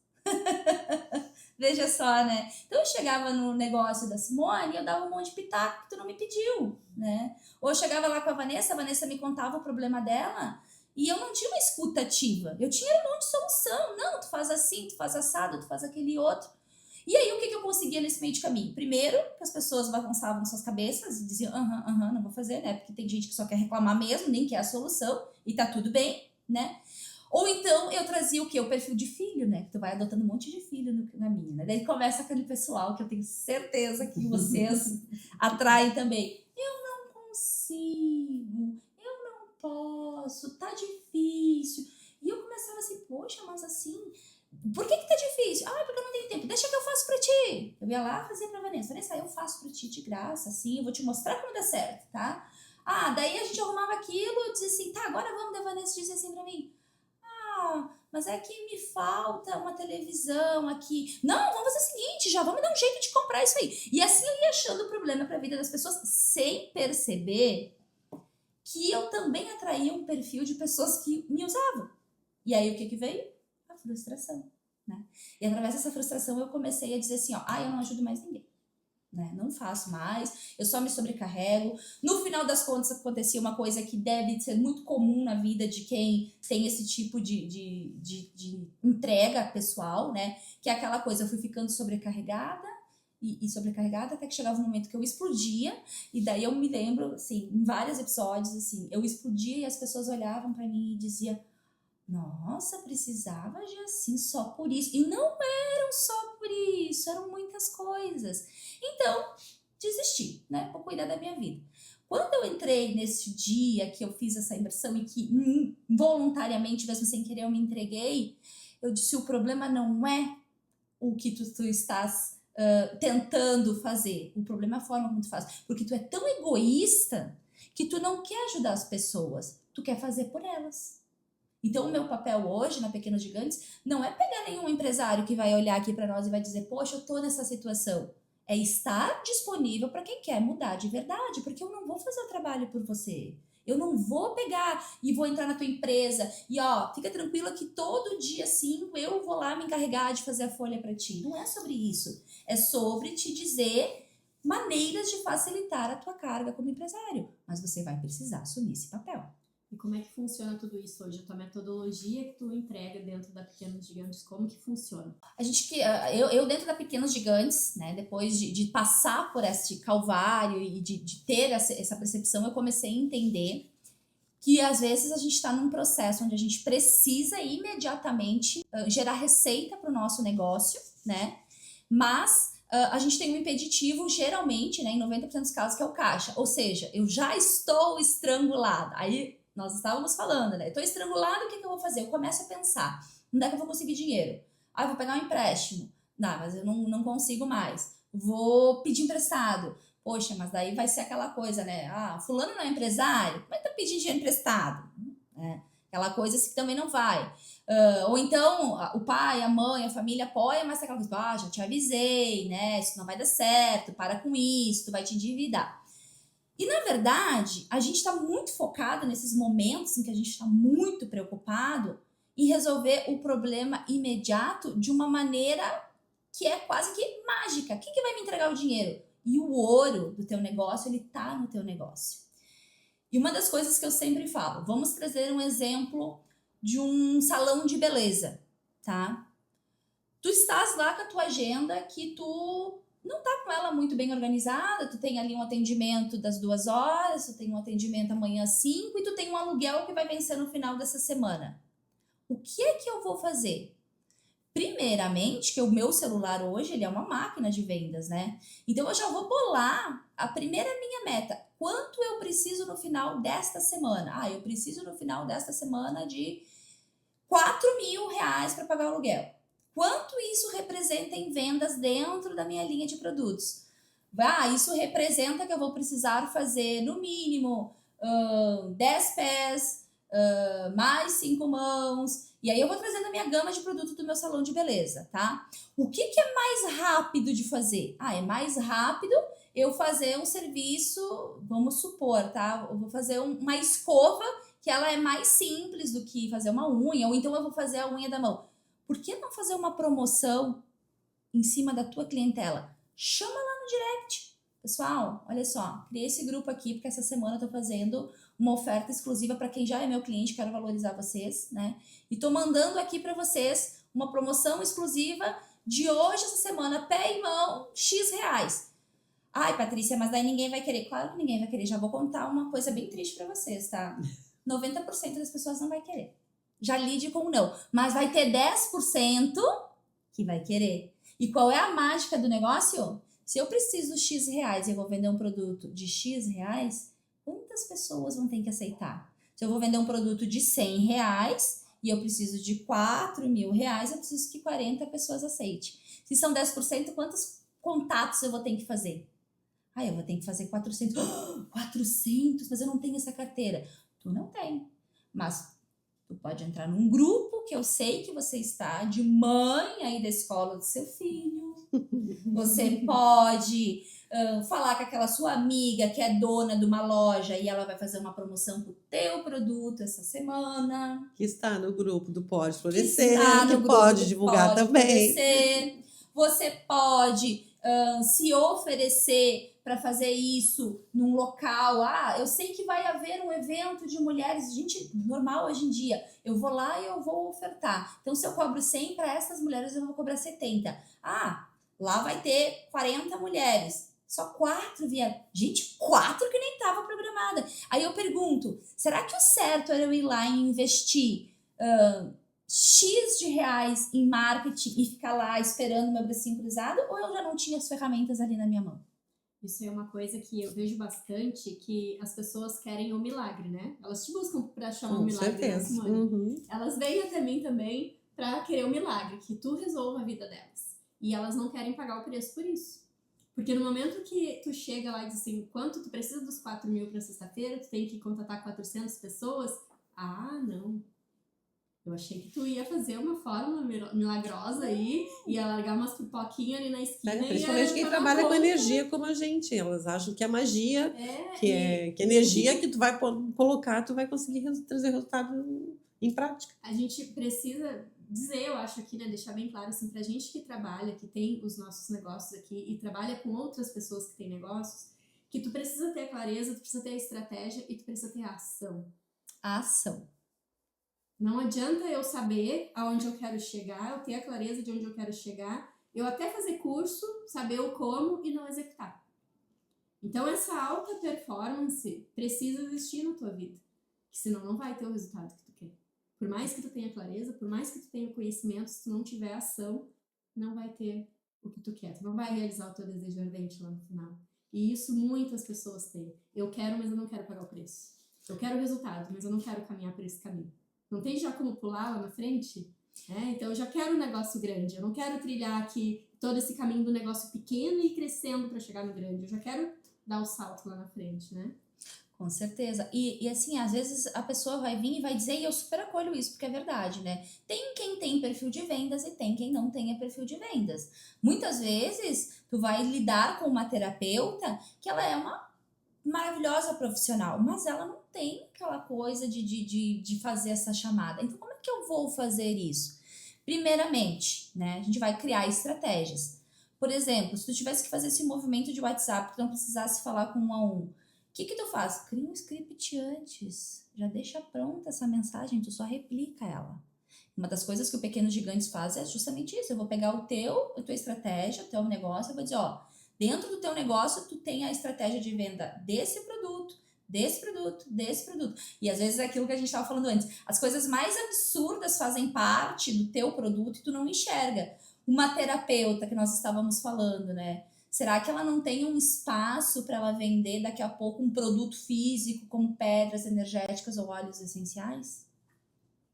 Veja só, né? Então eu chegava no negócio da Simone e eu dava um monte de pitaco que tu não me pediu, né? Ou eu chegava lá com a Vanessa me contava o problema dela e eu não tinha uma escuta ativa. Eu tinha um monte de solução. Não, tu faz assim, tu faz assado, tu faz aquele outro. E aí, o que eu conseguia nesse meio de caminho? Primeiro, que as pessoas balançavam suas cabeças e diziam, não vou fazer, né? Porque tem gente que só quer reclamar mesmo, nem quer a solução, e tá tudo bem, né? Ou então, eu trazia o quê? O perfil de filho, né? Que tu vai adotando um monte de filho no caminho, né? Daí começa aquele pessoal que eu tenho certeza que vocês atraem também. Eu não consigo, eu não posso, tá difícil. E eu começava assim, poxa, mas assim... Por que tá difícil? Ah, porque eu não tenho tempo. Deixa que eu faço pra ti. Eu ia lá fazer pra Vanessa. Vanessa, eu faço pra ti de graça, assim. Eu vou te mostrar como dá certo, tá? Ah, daí a gente arrumava aquilo e dizia assim, tá, agora vamos. Da Vanessa dizia assim pra mim. Ah, mas é que me falta uma televisão aqui. Não, vamos fazer o seguinte, já vamos dar um jeito de comprar isso aí. E assim eu ia achando problema pra vida das pessoas sem perceber que eu também atraía um perfil de pessoas que me usavam. E aí o que veio? A frustração, né? E através dessa frustração eu comecei a dizer assim, ó, eu não ajudo mais ninguém, né? Não faço mais, eu só me sobrecarrego. No final das contas acontecia uma coisa que deve ser muito comum na vida de quem tem esse tipo de entrega pessoal, né? Que é aquela coisa, eu fui ficando sobrecarregada e sobrecarregada até que chegava um momento que eu explodia, e daí eu me lembro, assim, em vários episódios, assim, eu explodia e as pessoas olhavam para mim e diziam, nossa, precisava de assim só por isso. E não eram só por isso, eram muitas coisas. Então, desisti, né? Vou cuidar da minha vida. Quando eu entrei nesse dia que eu fiz essa imersão e que voluntariamente, mesmo sem querer, eu me entreguei, eu disse, o problema não é o que tu estás tentando fazer. O problema é a forma como tu faz. Porque tu é tão egoísta que tu não quer ajudar as pessoas. Tu quer fazer por elas. Então, o meu papel hoje na Pequenos Gigantes não é pegar nenhum empresário que vai olhar aqui para nós e vai dizer, poxa, eu tô nessa situação. É estar disponível para quem quer mudar de verdade, porque eu não vou fazer o trabalho por você. Eu não vou pegar e vou entrar na tua empresa e, ó, fica tranquila que todo dia 5 eu vou lá me encarregar de fazer a folha para ti. Não é sobre isso. É sobre te dizer maneiras de facilitar a tua carga como empresário, mas você vai precisar assumir esse papel. E como é que funciona tudo isso hoje? A tua metodologia que tu entrega dentro da Pequenos Gigantes, como que funciona? Eu dentro da Pequenos Gigantes, né, depois de passar por esse calvário e de ter essa percepção, eu comecei a entender que às vezes a gente está num processo onde a gente precisa imediatamente gerar receita para o nosso negócio, né? Mas a gente tem um impeditivo, geralmente, né, em 90% dos casos, que é o caixa. Ou seja, eu já estou estrangulada. Aí nós estávamos falando, né? Estou estrangulada, o que eu vou fazer? Eu começo a pensar, onde é que eu vou conseguir dinheiro? Ah, eu vou pegar um empréstimo. Não, mas eu não consigo mais. Vou pedir emprestado. Poxa, mas daí vai ser aquela coisa, né? Ah, fulano não é empresário? Como é que tá pedindo dinheiro emprestado? Aquela coisa assim que também não vai. Ou então, o pai, a mãe, a família apoia, mas aquela coisa, já te avisei, né? Isso não vai dar certo, para com isso, tu vai te endividar. E, na verdade, a gente está muito focado nesses momentos em que a gente está muito preocupado em resolver o problema imediato de uma maneira que é quase que mágica. Quem que vai me entregar o dinheiro? E o ouro do teu negócio, ele tá no teu negócio. E uma das coisas que eu sempre falo, vamos trazer um exemplo de um salão de beleza, tá? Tu estás lá com a tua agenda que tu não tá com ela muito bem organizada, tu tem ali um atendimento das 2 horas, tu tem um atendimento amanhã às 5 e tu tem um aluguel que vai vencer no final dessa semana. O que é que eu vou fazer? Primeiramente, que o meu celular hoje, ele é uma máquina de vendas, né? Então, eu já vou bolar a primeira minha meta. Quanto eu preciso no final desta semana? Ah, eu preciso no final desta semana de R$ 4.000 para pagar o aluguel. Quanto isso representa em vendas dentro da minha linha de produtos? Isso representa que eu vou precisar fazer, no mínimo, 10 pés, mais 5 mãos. E aí eu vou trazendo a minha gama de produto do meu salão de beleza, tá? O que é mais rápido de fazer? É mais rápido eu fazer um serviço, vamos supor, tá? Eu vou fazer uma escova que ela é mais simples do que fazer uma unha, ou então eu vou fazer a unha da mão. Por que não fazer uma promoção em cima da tua clientela? Chama lá no direct. Pessoal, olha só, criei esse grupo aqui porque essa semana eu tô fazendo uma oferta exclusiva para quem já é meu cliente, quero valorizar vocês, né? E tô mandando aqui para vocês uma promoção exclusiva de hoje, essa semana, pé e mão, X reais. Ai, Patrícia, mas daí ninguém vai querer. Claro que ninguém vai querer. Já vou contar uma coisa bem triste para vocês, tá? 90% das pessoas não vai querer. Já lide com não. Mas vai ter 10% que vai querer. E qual é a mágica do negócio? Se eu preciso X reais e eu vou vender um produto de X reais, quantas pessoas vão ter que aceitar? Se eu vou vender um produto de 100 reais e eu preciso de 4.000 reais, eu preciso que 40 pessoas aceitem. Se são 10%, quantos contatos eu vou ter que fazer? Eu vou ter que fazer 400. 400, mas eu não tenho essa carteira. Tu não tem. Mas tu pode entrar num grupo que eu sei que você está de mãe aí da escola do seu filho. Você pode falar com aquela sua amiga que é dona de uma loja e ela vai fazer uma promoção pro teu produto essa semana. Que está no grupo do Pode Florescer, que pode divulgar também. Florescer. Você pode se oferecer para fazer isso num local. Eu sei que vai haver um evento de mulheres, gente, normal hoje em dia. Eu vou lá e eu vou ofertar. Então, se eu cobro 100 para essas mulheres, eu vou cobrar 70. Lá vai ter 40 mulheres. Só 4 vieram. Gente, 4 que nem estava programada. Aí eu pergunto, será que o certo era eu ir lá e investir X de reais em marketing e ficar lá esperando meu bracinho cruzado? Ou eu já não tinha as ferramentas ali na minha mão? Isso é uma coisa que eu vejo bastante, que as pessoas querem o milagre, né? Elas te buscam para achar um milagre. Com certeza. Elas vêm até mim também para querer o milagre, que tu resolva a vida delas. E elas não querem pagar o preço por isso. Porque no momento que tu chega lá e diz assim, quanto tu precisa dos 4.000 para sexta-feira, tu tem que contatar 400 pessoas. Não. Eu achei que tu ia fazer uma fórmula milagrosa aí, ia largar umas pipoquinhas ali na esquina. Principalmente quem trabalha com energia como a gente. Elas acham que é magia, que energia que tu vai colocar, tu vai conseguir trazer resultado em prática. A gente precisa dizer, eu acho aqui, né, deixar bem claro, assim, pra gente que trabalha, que tem os nossos negócios aqui e trabalha com outras pessoas que têm negócios, que tu precisa ter a clareza, tu precisa ter a estratégia e tu precisa ter a ação. A ação. Não adianta eu saber aonde eu quero chegar, eu ter a clareza de onde eu quero chegar, eu até fazer curso, saber o como e não executar. Então, essa alta performance precisa existir na tua vida, que senão não vai ter o resultado que tu quer. Por mais que tu tenha clareza, por mais que tu tenha conhecimento, se tu não tiver ação, não vai ter o que tu quer. Tu não vai realizar o teu desejo ardente lá no final. E isso muitas pessoas têm. Eu quero, mas eu não quero pagar o preço. Eu quero o resultado, mas eu não quero caminhar por esse caminho. Não tem já como pular lá na frente? Então eu já quero um negócio grande. Eu não quero trilhar aqui todo esse caminho do negócio pequeno e ir crescendo para chegar no grande. Eu já quero dar o salto lá na frente, né? Com certeza. E assim, às vezes a pessoa vai vir e vai dizer, e eu super acolho isso, porque é verdade, né? Tem quem tem perfil de vendas e tem quem não tenha perfil de vendas. Muitas vezes, tu vai lidar com uma terapeuta que ela é uma maravilhosa profissional, mas ela não tem aquela coisa de fazer essa chamada. Então, como é que eu vou fazer isso? Primeiramente, né, a gente vai criar estratégias. Por exemplo, se tu tivesse que fazer esse movimento de WhatsApp, que tu não precisasse falar com um a um, o que tu faz? Cria um script antes, já deixa pronta essa mensagem, tu só replica ela. Uma das coisas que o Pequenos Gigantes faz é justamente isso. Eu vou pegar a tua estratégia, o teu negócio, eu vou dizer, ó, dentro do teu negócio, tu tem a estratégia de venda desse produto, desse produto, desse produto. E às vezes é aquilo que a gente estava falando antes. As coisas mais absurdas fazem parte do teu produto e tu não enxerga. Uma terapeuta que nós estávamos falando, né? Será que ela não tem um espaço para ela vender daqui a pouco um produto físico como pedras energéticas ou óleos essenciais?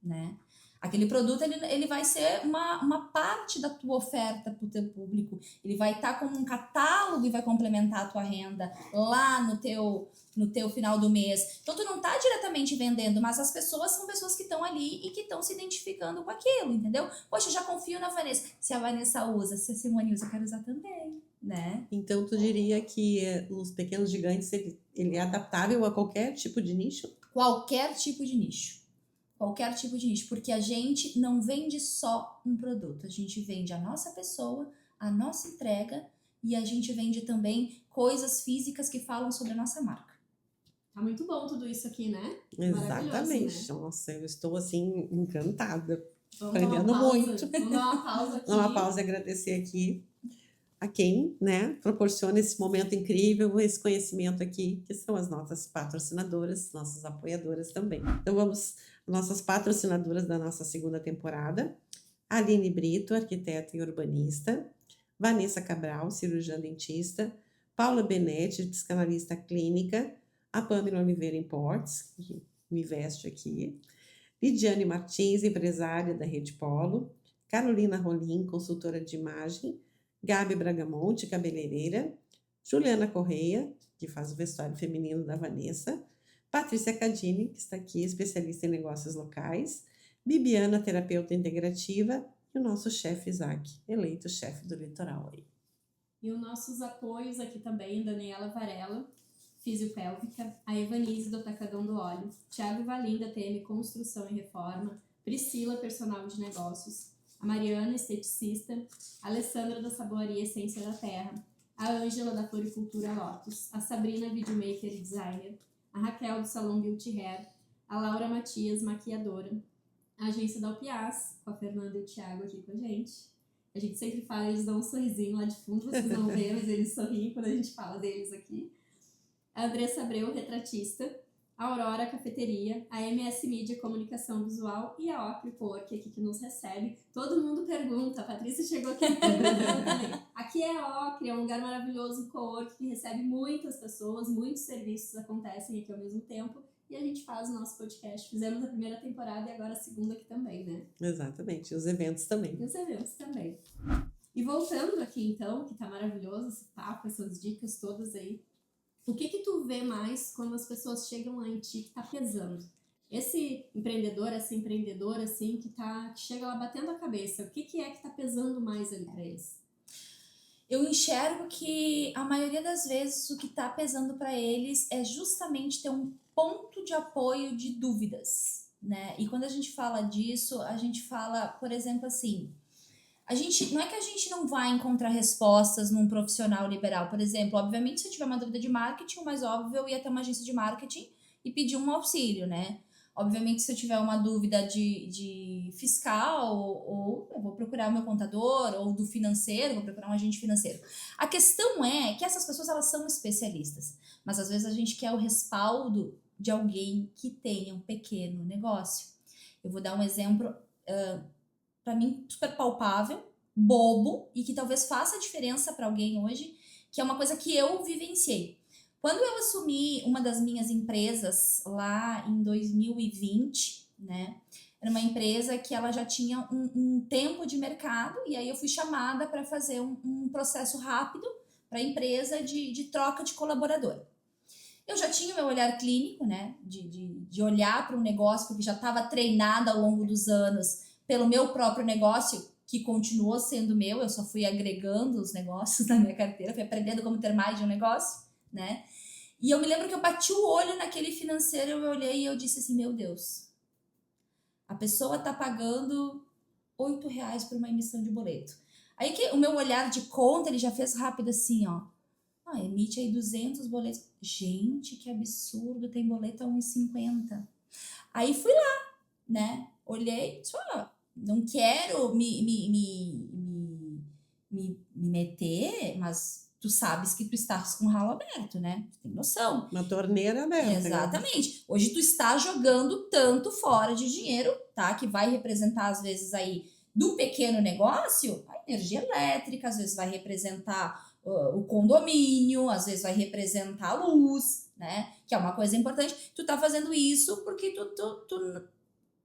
Né? Aquele produto ele vai ser uma parte da tua oferta para o teu público. Ele vai estar como um catálogo e vai complementar a tua renda lá no teu final do mês. Então, tu não está diretamente vendendo, mas as pessoas são pessoas que estão ali e que estão se identificando com aquilo, entendeu? Poxa, eu já confio na Vanessa. Se a Vanessa usa, se a Simone usa, eu quero usar também, né? Então, tu diria que os Pequenos Gigantes, ele é adaptável a qualquer tipo de nicho? Qualquer tipo de nicho. Qualquer tipo de nicho, porque a gente não vende só um produto, a gente vende a nossa pessoa, a nossa entrega e a gente vende também coisas físicas que falam sobre a nossa marca. Tá muito bom tudo isso aqui, né? Exatamente. Né? Nossa, eu estou assim encantada. Vamos Aprendendo muito. Vamos dar uma pausa aqui. Dar uma pausa e agradecer aqui a quem, né, proporciona esse momento incrível, esse conhecimento aqui, que são as nossas patrocinadoras, nossas apoiadoras também. Então vamos, nossas patrocinadoras da nossa segunda temporada: Aline Brito, arquiteta e urbanista; Vanessa Cabral, cirurgiã dentista; Paula Benetti, psicanalista clínica; a Pamela Oliveira Importes, que me veste aqui; Lidiane Martins, empresária da Rede Polo; Carolina Rolim, consultora de imagem; Gabi Bragamonte, cabeleireira; Juliana Correia, que faz o vestuário feminino da Vanessa; Patrícia Cadini, que está aqui, especialista em negócios locais; Bibiana, terapeuta integrativa; e o nosso chefe Isaac, eleito chefe do litoral aí. E os nossos apoios aqui também, Daniela Varela, fisiopélvica; a Evanise do Atacadão do Óleo; Thiago Valim, da TM Construção e Reforma; Priscila, personal de negócios; a Mariana, esteticista; a Alessandra, da Saboaria Essência da Terra; a Ângela, da Floricultura Lotus; a Sabrina, videomaker e designer; a Raquel, do Salão Beauty Hair; a Laura Matias, maquiadora; a agência da Alpiaz, com a Fernanda e o Thiago aqui com a gente. A gente sempre fala, eles dão um sorrisinho lá de fundo, vocês não veem, mas eles sorriem quando a gente fala deles aqui. A Andressa Abreu, retratista; a Aurora Cafeteria; a MS Mídia Comunicação Visual e a Ocre Cowork aqui que nos recebe. Todo mundo pergunta, a Patrícia chegou aqui perguntando também. Aqui é a Ocre, é um lugar maravilhoso, Cowork, que recebe muitas pessoas, muitos serviços acontecem aqui ao mesmo tempo. E a gente faz o nosso podcast. Fizemos a primeira temporada e agora a segunda aqui também, né? Exatamente, e os eventos também. E os eventos também. E voltando aqui então, que tá maravilhoso esse papo, essas dicas todas aí. O que tu vê mais quando as pessoas chegam lá em ti que tá pesando? Esse empreendedor, essa empreendedora, assim, que chega lá batendo a cabeça, o que é que tá pesando mais ali pra eles? Eu enxergo que a maioria das vezes o que tá pesando para eles é justamente ter um ponto de apoio de dúvidas. né? E quando a gente fala disso, a gente fala, por exemplo, assim, não é que a gente não vai encontrar respostas num profissional liberal. Por exemplo, obviamente, se eu tiver uma dúvida de marketing, o mais óbvio eu ia ter uma agência de marketing e pedir um auxílio, né? Obviamente, se eu tiver uma dúvida de fiscal, ou eu vou procurar o meu contador, ou do financeiro, vou procurar um agente financeiro. A questão é que essas pessoas, elas são especialistas, mas às vezes a gente quer o respaldo de alguém que tenha um pequeno negócio. Eu vou dar um exemplo, para mim, super palpável, bobo, e que talvez faça diferença para alguém hoje, que é uma coisa que eu vivenciei. Quando eu assumi uma das minhas empresas lá em 2020, né? Era uma empresa que ela já tinha um tempo de mercado, e aí eu fui chamada para fazer um processo rápido para a empresa de troca de colaborador. Eu já tinha o meu olhar clínico, né? De olhar para um negócio, porque já estava treinada ao longo dos anos pelo meu próprio negócio, que continuou sendo meu, eu só fui agregando os negócios na minha carteira, fui aprendendo como ter mais de um negócio, né? E eu me lembro que eu bati o olho naquele financeiro, eu olhei e eu disse assim, meu Deus, a pessoa tá pagando R$8 por uma emissão de boleto. Aí que o meu olhar de conta, ele já fez rápido assim, ó. Emite aí 200 boletos. Gente, que absurdo, tem boleto a R$1,50. Aí fui lá, né? Olhei, só não quero me meter, mas tu sabes que tu estás com o ralo aberto, né? Tu tem noção. Uma torneira aberta. Exatamente. Hoje tu está jogando tanto fora de dinheiro, tá? Que vai representar, às vezes, aí, de um pequeno negócio, a energia elétrica, às vezes vai representar o condomínio, às vezes vai representar a luz, né? Que é uma coisa importante. Tu tá fazendo isso porque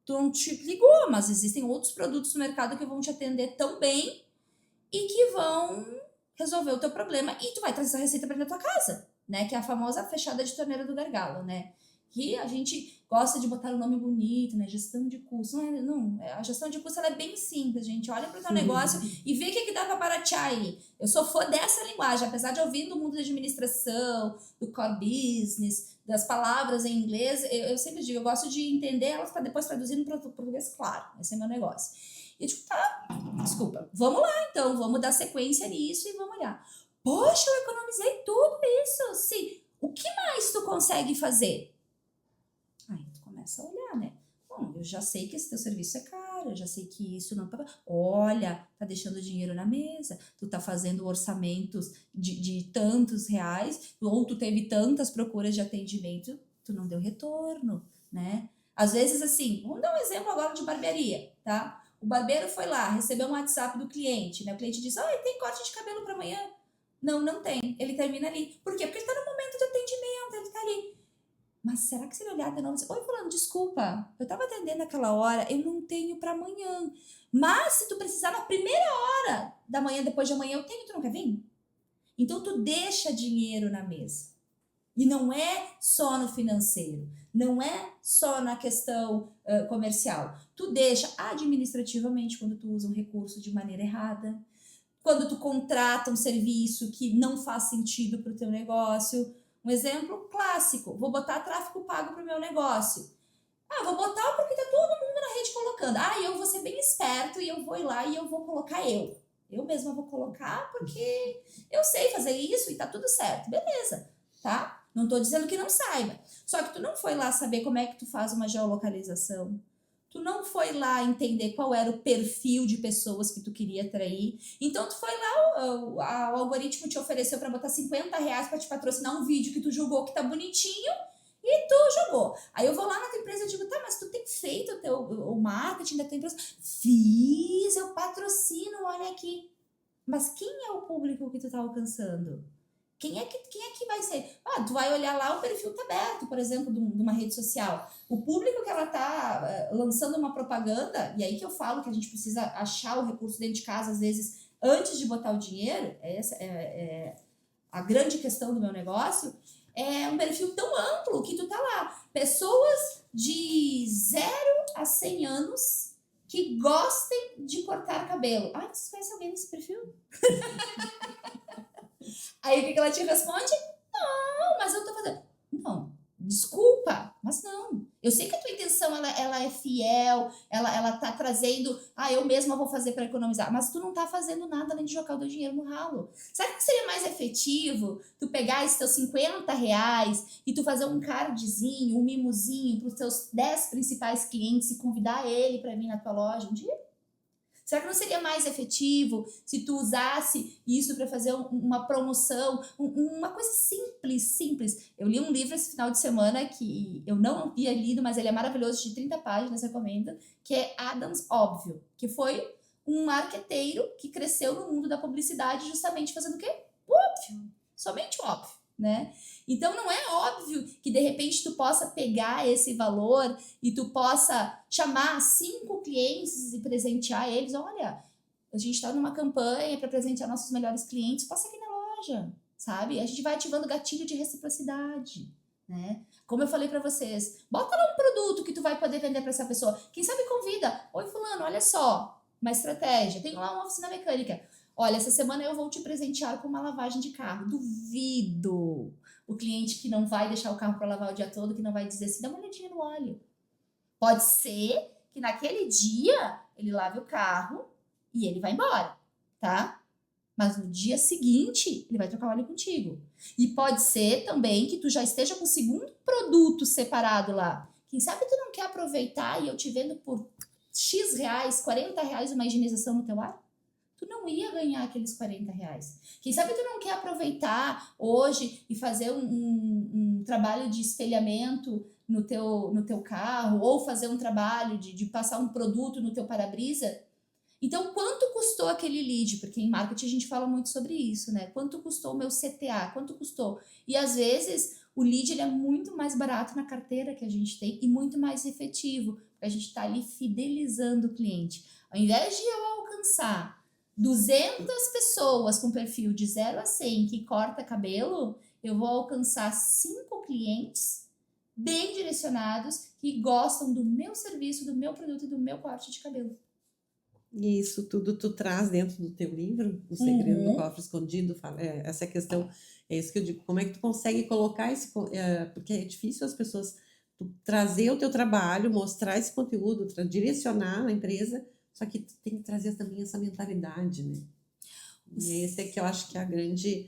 tu não te ligou, mas existem outros produtos no mercado que vão te atender tão bem e que vão resolver o teu problema, e tu vai trazer essa receita para dentro da tua casa, né? Que é a famosa fechada de torneira do gargalo, né? Que a gente gosta de botar um nome bonito, né? Gestão de custo. Não, a gestão de custo ela é bem simples, gente. Olha para o teu negócio e vê o que dá para baratear aí. Eu sou fã dessa linguagem, apesar de ouvir do mundo da administração, do core business, das palavras em inglês, eu sempre digo, eu gosto de entender elas para depois traduzir no português, claro. Esse é meu negócio. E tipo, desculpa, vamos lá então, vamos dar sequência nisso e vamos olhar. Poxa, eu economizei tudo isso, sim. O que mais tu consegue fazer? Aí tu começa a olhar, né? Bom, eu já sei que esse teu serviço é caro, eu já sei que isso não tá... Olha, tá deixando dinheiro na mesa, tu tá fazendo orçamentos de tantos reais, ou tu teve tantas procuras de atendimento, tu não deu retorno, né? Às vezes, assim, vamos dar um exemplo agora de barbearia, tá? O barbeiro foi lá, recebeu um WhatsApp do cliente, né? O cliente disse, tem corte de cabelo para amanhã? Não tem. Ele termina ali. Por quê? Porque ele tá no momento de atendimento, ele tá ali. Mas será que se ele olhar de novo e dizer, oi, fulano, desculpa, eu tava atendendo aquela hora, eu não tenho para amanhã. Mas se tu precisar na primeira hora da manhã, depois de amanhã, eu tenho, tu não quer vir? Então tu deixa dinheiro na mesa. E não é só no financeiro, não é só na questão comercial. Tu deixa administrativamente quando tu usa um recurso de maneira errada, quando tu contrata um serviço que não faz sentido para o teu negócio. Um exemplo clássico, vou botar tráfego pago para o meu negócio. Vou botar porque tá todo mundo na rede colocando. Eu vou ser bem esperto e eu vou ir lá e eu vou colocar eu. Eu mesma vou colocar porque eu sei fazer isso e tá tudo certo. Beleza, tá? Não tô dizendo que não saiba. Só que tu não foi lá saber como é que tu faz uma geolocalização. Tu não foi lá entender qual era o perfil de pessoas que tu queria atrair. Então tu foi lá, o algoritmo te ofereceu para botar R$50 para te patrocinar um vídeo que tu julgou que tá bonitinho e tu jogou. Aí eu vou lá na tua empresa e digo, tá, mas tu tem feito o marketing da tua empresa? Fiz, eu patrocino, olha aqui. Mas quem é o público que tu tá alcançando? Quem é que vai ser? Tu vai olhar lá, o perfil tá aberto, por exemplo, de uma rede social. O público que ela tá lançando uma propaganda, e aí que eu falo que a gente precisa achar o recurso dentro de casa, às vezes, antes de botar o dinheiro, essa é a grande questão do meu negócio, é um perfil tão amplo que tu tá lá. Pessoas de 0 a 100 anos que gostem de cortar cabelo. Vocês conhecem alguém nesse perfil? Aí o que ela te responde? Não, mas eu tô fazendo. Não, desculpa, mas não. Eu sei que a tua intenção ela ela é fiel, ela tá trazendo, eu mesma vou fazer para economizar, mas tu não tá fazendo nada além de jogar o teu dinheiro no ralo. Será que seria mais efetivo tu pegar esses teus R$ 50 e tu fazer um cardzinho, um mimozinho pros teus 10 principais clientes e convidar ele para vir na tua loja um dia? Será que não seria mais efetivo se tu usasse isso para fazer uma promoção, uma coisa simples? Eu li um livro esse final de semana que eu não havia lido, mas ele é maravilhoso, de 30 páginas, recomendo, que é Adams Óbvio, que foi um marqueteiro que cresceu no mundo da publicidade justamente fazendo o quê? O óbvio, somente o óbvio, né? Então não é óbvio que de repente tu possa pegar esse valor e tu possa chamar 5 clientes e presentear eles. Olha, a gente está numa campanha para presentear nossos melhores clientes, passa aqui na loja, sabe? A gente vai ativando gatilho de reciprocidade, né? Como eu falei para vocês, bota lá um produto que tu vai poder vender para essa pessoa. Quem sabe convida. Oi, fulano, olha só, uma estratégia. Tenho lá uma oficina mecânica. Olha, essa semana eu vou te presentear com uma lavagem de carro. Duvido o cliente que não vai deixar o carro para lavar o dia todo, que não vai dizer assim, dá uma olhadinha no óleo. Pode ser que naquele dia ele lave o carro e ele vai embora, tá? Mas no dia seguinte ele vai trocar o óleo contigo. E pode ser também que tu já esteja com o segundo produto separado lá. Quem sabe tu não quer aproveitar e eu te vendo por X reais, R$ 40 uma higienização no teu ar? Tu não ia ganhar aqueles R$ 40. Quem sabe tu não quer aproveitar hoje e fazer um trabalho de espelhamento no teu carro, ou fazer um trabalho de passar um produto no teu para-brisa? Então, quanto custou aquele lead? Porque em marketing a gente fala muito sobre isso, né? Quanto custou o meu CTA? Quanto custou? E às vezes o lead ele é muito mais barato na carteira que a gente tem e muito mais efetivo, porque a gente está ali fidelizando o cliente. Ao invés de eu alcançar 200 pessoas com perfil de 0 a 100 que corta cabelo, eu vou alcançar 5 clientes bem direcionados que gostam do meu serviço, do meu produto e do meu corte de cabelo. E isso tudo tu traz dentro do teu livro, O Segredo do Cofre Escondido, essa questão, é isso que eu digo, como é que tu consegue colocar porque é difícil as pessoas, tu trazer o teu trabalho, mostrar esse conteúdo, direcionar na empresa, só que tu tem que trazer também essa mentalidade, né? E esse é que eu acho que é a grande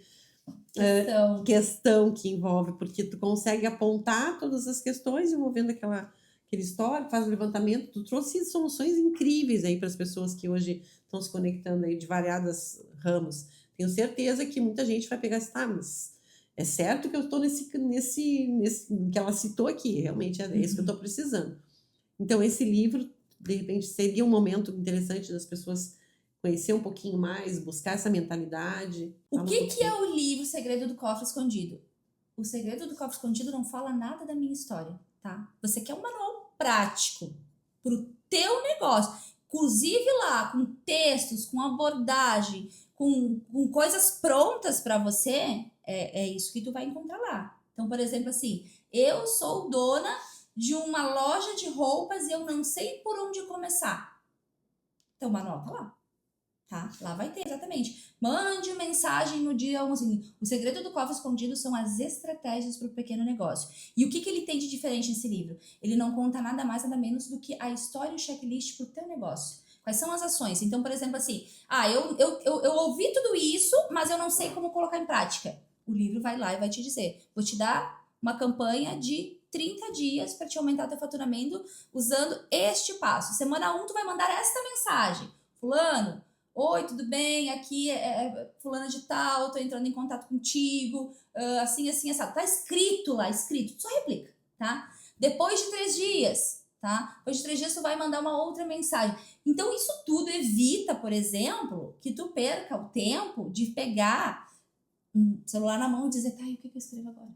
questão que envolve, porque tu consegue apontar todas as questões envolvendo aquela história, faz o levantamento, tu trouxe soluções incríveis aí para as pessoas que hoje estão se conectando aí de variados ramos. Tenho certeza que muita gente vai pegar assim, mas é certo que eu estou nesse que ela citou aqui, realmente é isso que eu estou precisando. Então esse livro, de repente, seria um momento interessante das pessoas conhecer um pouquinho mais, buscar essa mentalidade. O que é o livro Segredo do Cofre Escondido? O Segredo do Cofre Escondido não fala nada da minha história, tá? Você quer um manual prático pro teu negócio, inclusive lá com textos, com abordagem, com coisas prontas para você, é isso que tu vai encontrar lá. Então, por exemplo, assim, eu sou dona de uma loja de roupas e eu não sei por onde começar. Então, o manual tá lá. Tá? Lá vai ter, exatamente. Mande mensagem no dia 11. O segredo do cofre escondido são as estratégias para o pequeno negócio. E o que ele tem de diferente nesse livro? Ele não conta nada mais, nada menos do que a história e o checklist para o teu negócio. Quais são as ações? Então, por exemplo, assim, eu ouvi tudo isso, mas eu não sei como colocar em prática. O livro vai lá e vai te dizer. Vou te dar uma campanha de 30 dias para te aumentar teu faturamento usando este passo. Semana 1, tu vai mandar esta mensagem. Fulano, oi, tudo bem? Aqui é fulana de tal, tô entrando em contato contigo, assim, assado. Tá escrito lá, só replica, tá? Depois de 3 dias, tá? Depois de 3 dias tu vai mandar uma outra mensagem. Então isso tudo evita, por exemplo, que tu perca o tempo de pegar um celular na mão e dizer, tá, e o que eu escrevo agora?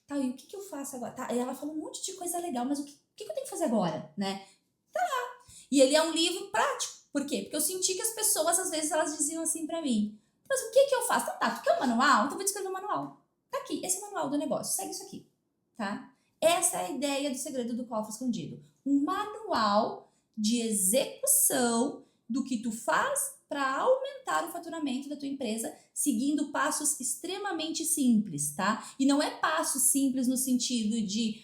Tá, e o que eu faço agora? Tá, e ela fala um monte de coisa legal, mas o que eu tenho que fazer agora, né? Tá lá. E ele é um livro prático. Por quê? Porque eu senti que as pessoas, às vezes, elas diziam assim pra mim, mas o que eu faço? Então tá, tu quer um manual? Então eu vou te escrever um manual. Tá aqui, esse é o manual do negócio, segue isso aqui, tá? Essa é a ideia do Segredo do Cofre Escondido. Um manual de execução do que tu faz para aumentar o faturamento da tua empresa, seguindo passos extremamente simples, tá? E não é passo simples no sentido de,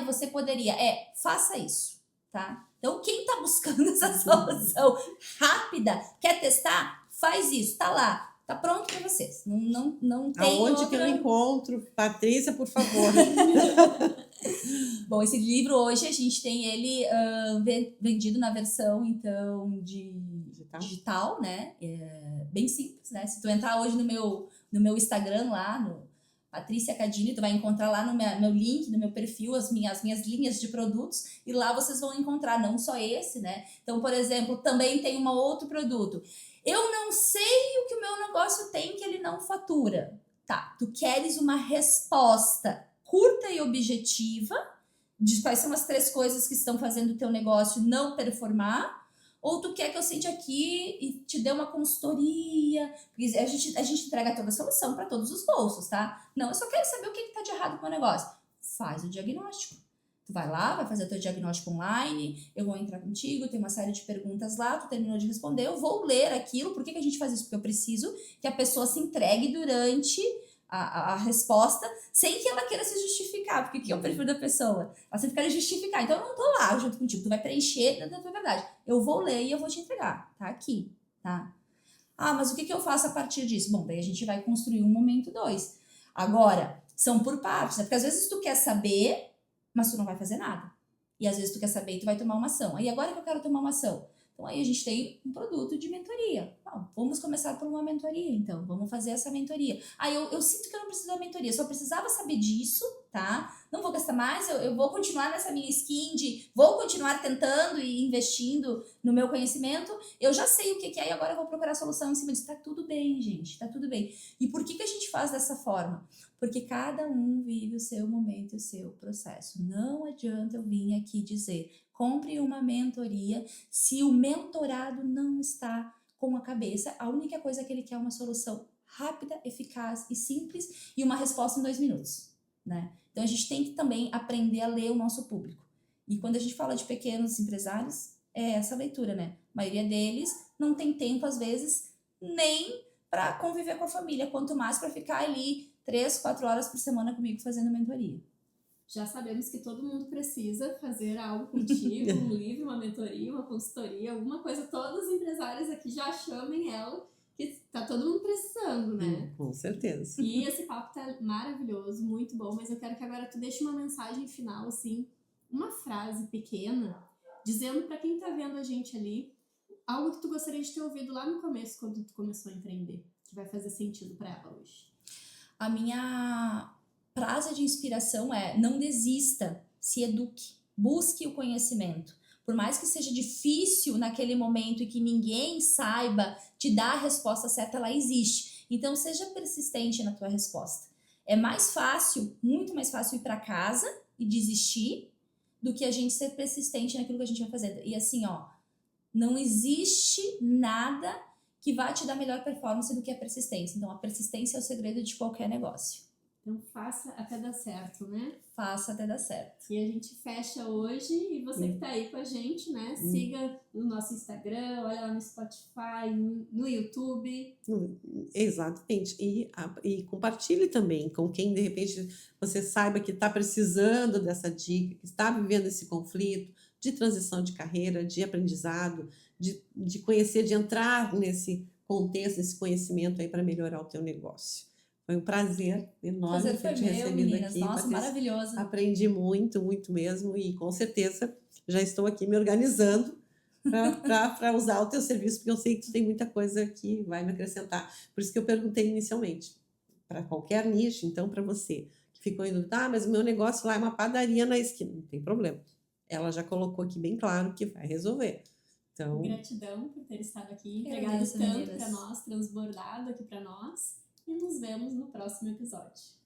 você poderia, faça isso. tá? Então, quem tá buscando essa solução rápida, quer testar, faz isso, tá lá, tá pronto para vocês. Não tem Aonde que eu outra... encontro? Patrícia, por favor. Bom, esse livro hoje a gente tem ele vendido na versão, então, de digital, né? Bem simples, né? Se tu entrar hoje no meu Instagram lá, no Patrícia Cadini, tu vai encontrar lá no meu link, no meu perfil, as minhas linhas de produtos, e lá vocês vão encontrar não só esse, né? Então, por exemplo, também tem um outro produto. Eu não sei o que o meu negócio tem que ele não fatura. Tá, tu queres uma resposta curta e objetiva de quais são as 3 coisas que estão fazendo o teu negócio não performar, ou tu quer que eu sente aqui e te dê uma consultoria, porque a gente entrega toda a solução para todos os bolsos, tá? Não, eu só quero saber o que tá de errado com o meu negócio. Faz o diagnóstico. Tu vai lá, vai fazer o teu diagnóstico online, eu vou entrar contigo, tem uma série de perguntas lá, tu terminou de responder, eu vou ler aquilo. Por que a gente faz isso? Porque eu preciso que a pessoa se entregue durante a resposta, sem que ela queira se justificar, porque que é o perfil da pessoa? Ela sempre quer justificar. Então eu não tô lá junto contigo, tu vai preencher da tua verdade. Eu vou ler e eu vou te entregar, tá aqui, tá? Ah, mas o que eu faço a partir disso? Bom, daí a gente vai construir um momento 2. Agora, são por partes, né? Porque às vezes tu quer saber, mas tu não vai fazer nada. E às vezes tu quer saber e tu vai tomar uma ação. Aí agora que eu quero tomar uma ação. Então aí a gente tem um produto de mentoria. Bom, vamos começar por uma mentoria, então. Vamos fazer essa mentoria. Aí eu sinto que eu não preciso da mentoria, só precisava saber disso, tá? Não vou gastar mais, eu vou continuar nessa minha skin vou continuar tentando e investindo no meu conhecimento. Eu já sei o que é e agora eu vou procurar solução em cima disso. Tá tudo bem, gente, tá tudo bem. E por que a gente faz dessa forma? Porque cada um vive o seu momento e o seu processo. Não adianta eu vir aqui dizer, compre uma mentoria se o mentorado não está com a cabeça. A única coisa que ele quer é uma solução rápida, eficaz e simples e uma resposta em 2 minutos, né? Então a gente tem que também aprender a ler o nosso público. E quando a gente fala de pequenos empresários, é essa leitura, né? A maioria deles não tem tempo, às vezes, nem para conviver com a família, quanto mais para ficar ali 3, 4 horas por semana comigo fazendo mentoria. Já sabemos que todo mundo precisa fazer algo contigo, um livro, uma mentoria, uma consultoria, alguma coisa. Todos os empresários aqui já chamem ela, que tá todo mundo precisando, né? Com certeza. E esse papo tá maravilhoso, muito bom, mas eu quero que agora tu deixe uma mensagem final, assim, uma frase pequena, dizendo para quem tá vendo a gente ali, algo que tu gostaria de ter ouvido lá no começo, quando tu começou a empreender, que vai fazer sentido para ela hoje. A minha frase de inspiração é: não desista, se eduque, busque o conhecimento. Por mais que seja difícil naquele momento e que ninguém saiba te dar a resposta certa, ela existe. Então seja persistente na tua resposta. É mais fácil, muito mais fácil ir para casa e desistir do que a gente ser persistente naquilo que a gente vai fazer. E assim, ó, não existe nada que vá te dar melhor performance do que a persistência. Então a persistência é o segredo de qualquer negócio. Então faça até dar certo, né? Faça até dar certo. E a gente fecha hoje, e você que tá aí com a gente, né? Siga no nosso Instagram, olha lá no Spotify, no YouTube. Exatamente. E compartilhe também com quem, de repente, você saiba que está precisando dessa dica, que está vivendo esse conflito de transição de carreira, de aprendizado, de conhecer, de entrar nesse contexto, nesse conhecimento aí para melhorar o teu negócio. Foi um prazer enorme Prazer foi ter te meu, recebido meninas. aqui. Nossa, Patrícia. maravilhoso. Aprendi muito, muito mesmo, e com certeza já estou aqui me organizando para usar o teu serviço, porque eu sei que tu tem muita coisa que vai me acrescentar. Por isso que eu perguntei inicialmente, para qualquer nicho, então para você que ficou indo, mas o meu negócio lá é uma padaria na esquina, não tem problema. Ela já colocou aqui bem claro que vai resolver. Então, gratidão por ter estado aqui, entregado agradeço, tanto meninas. para nós, transbordado aqui para nós, e nos vemos no próximo episódio.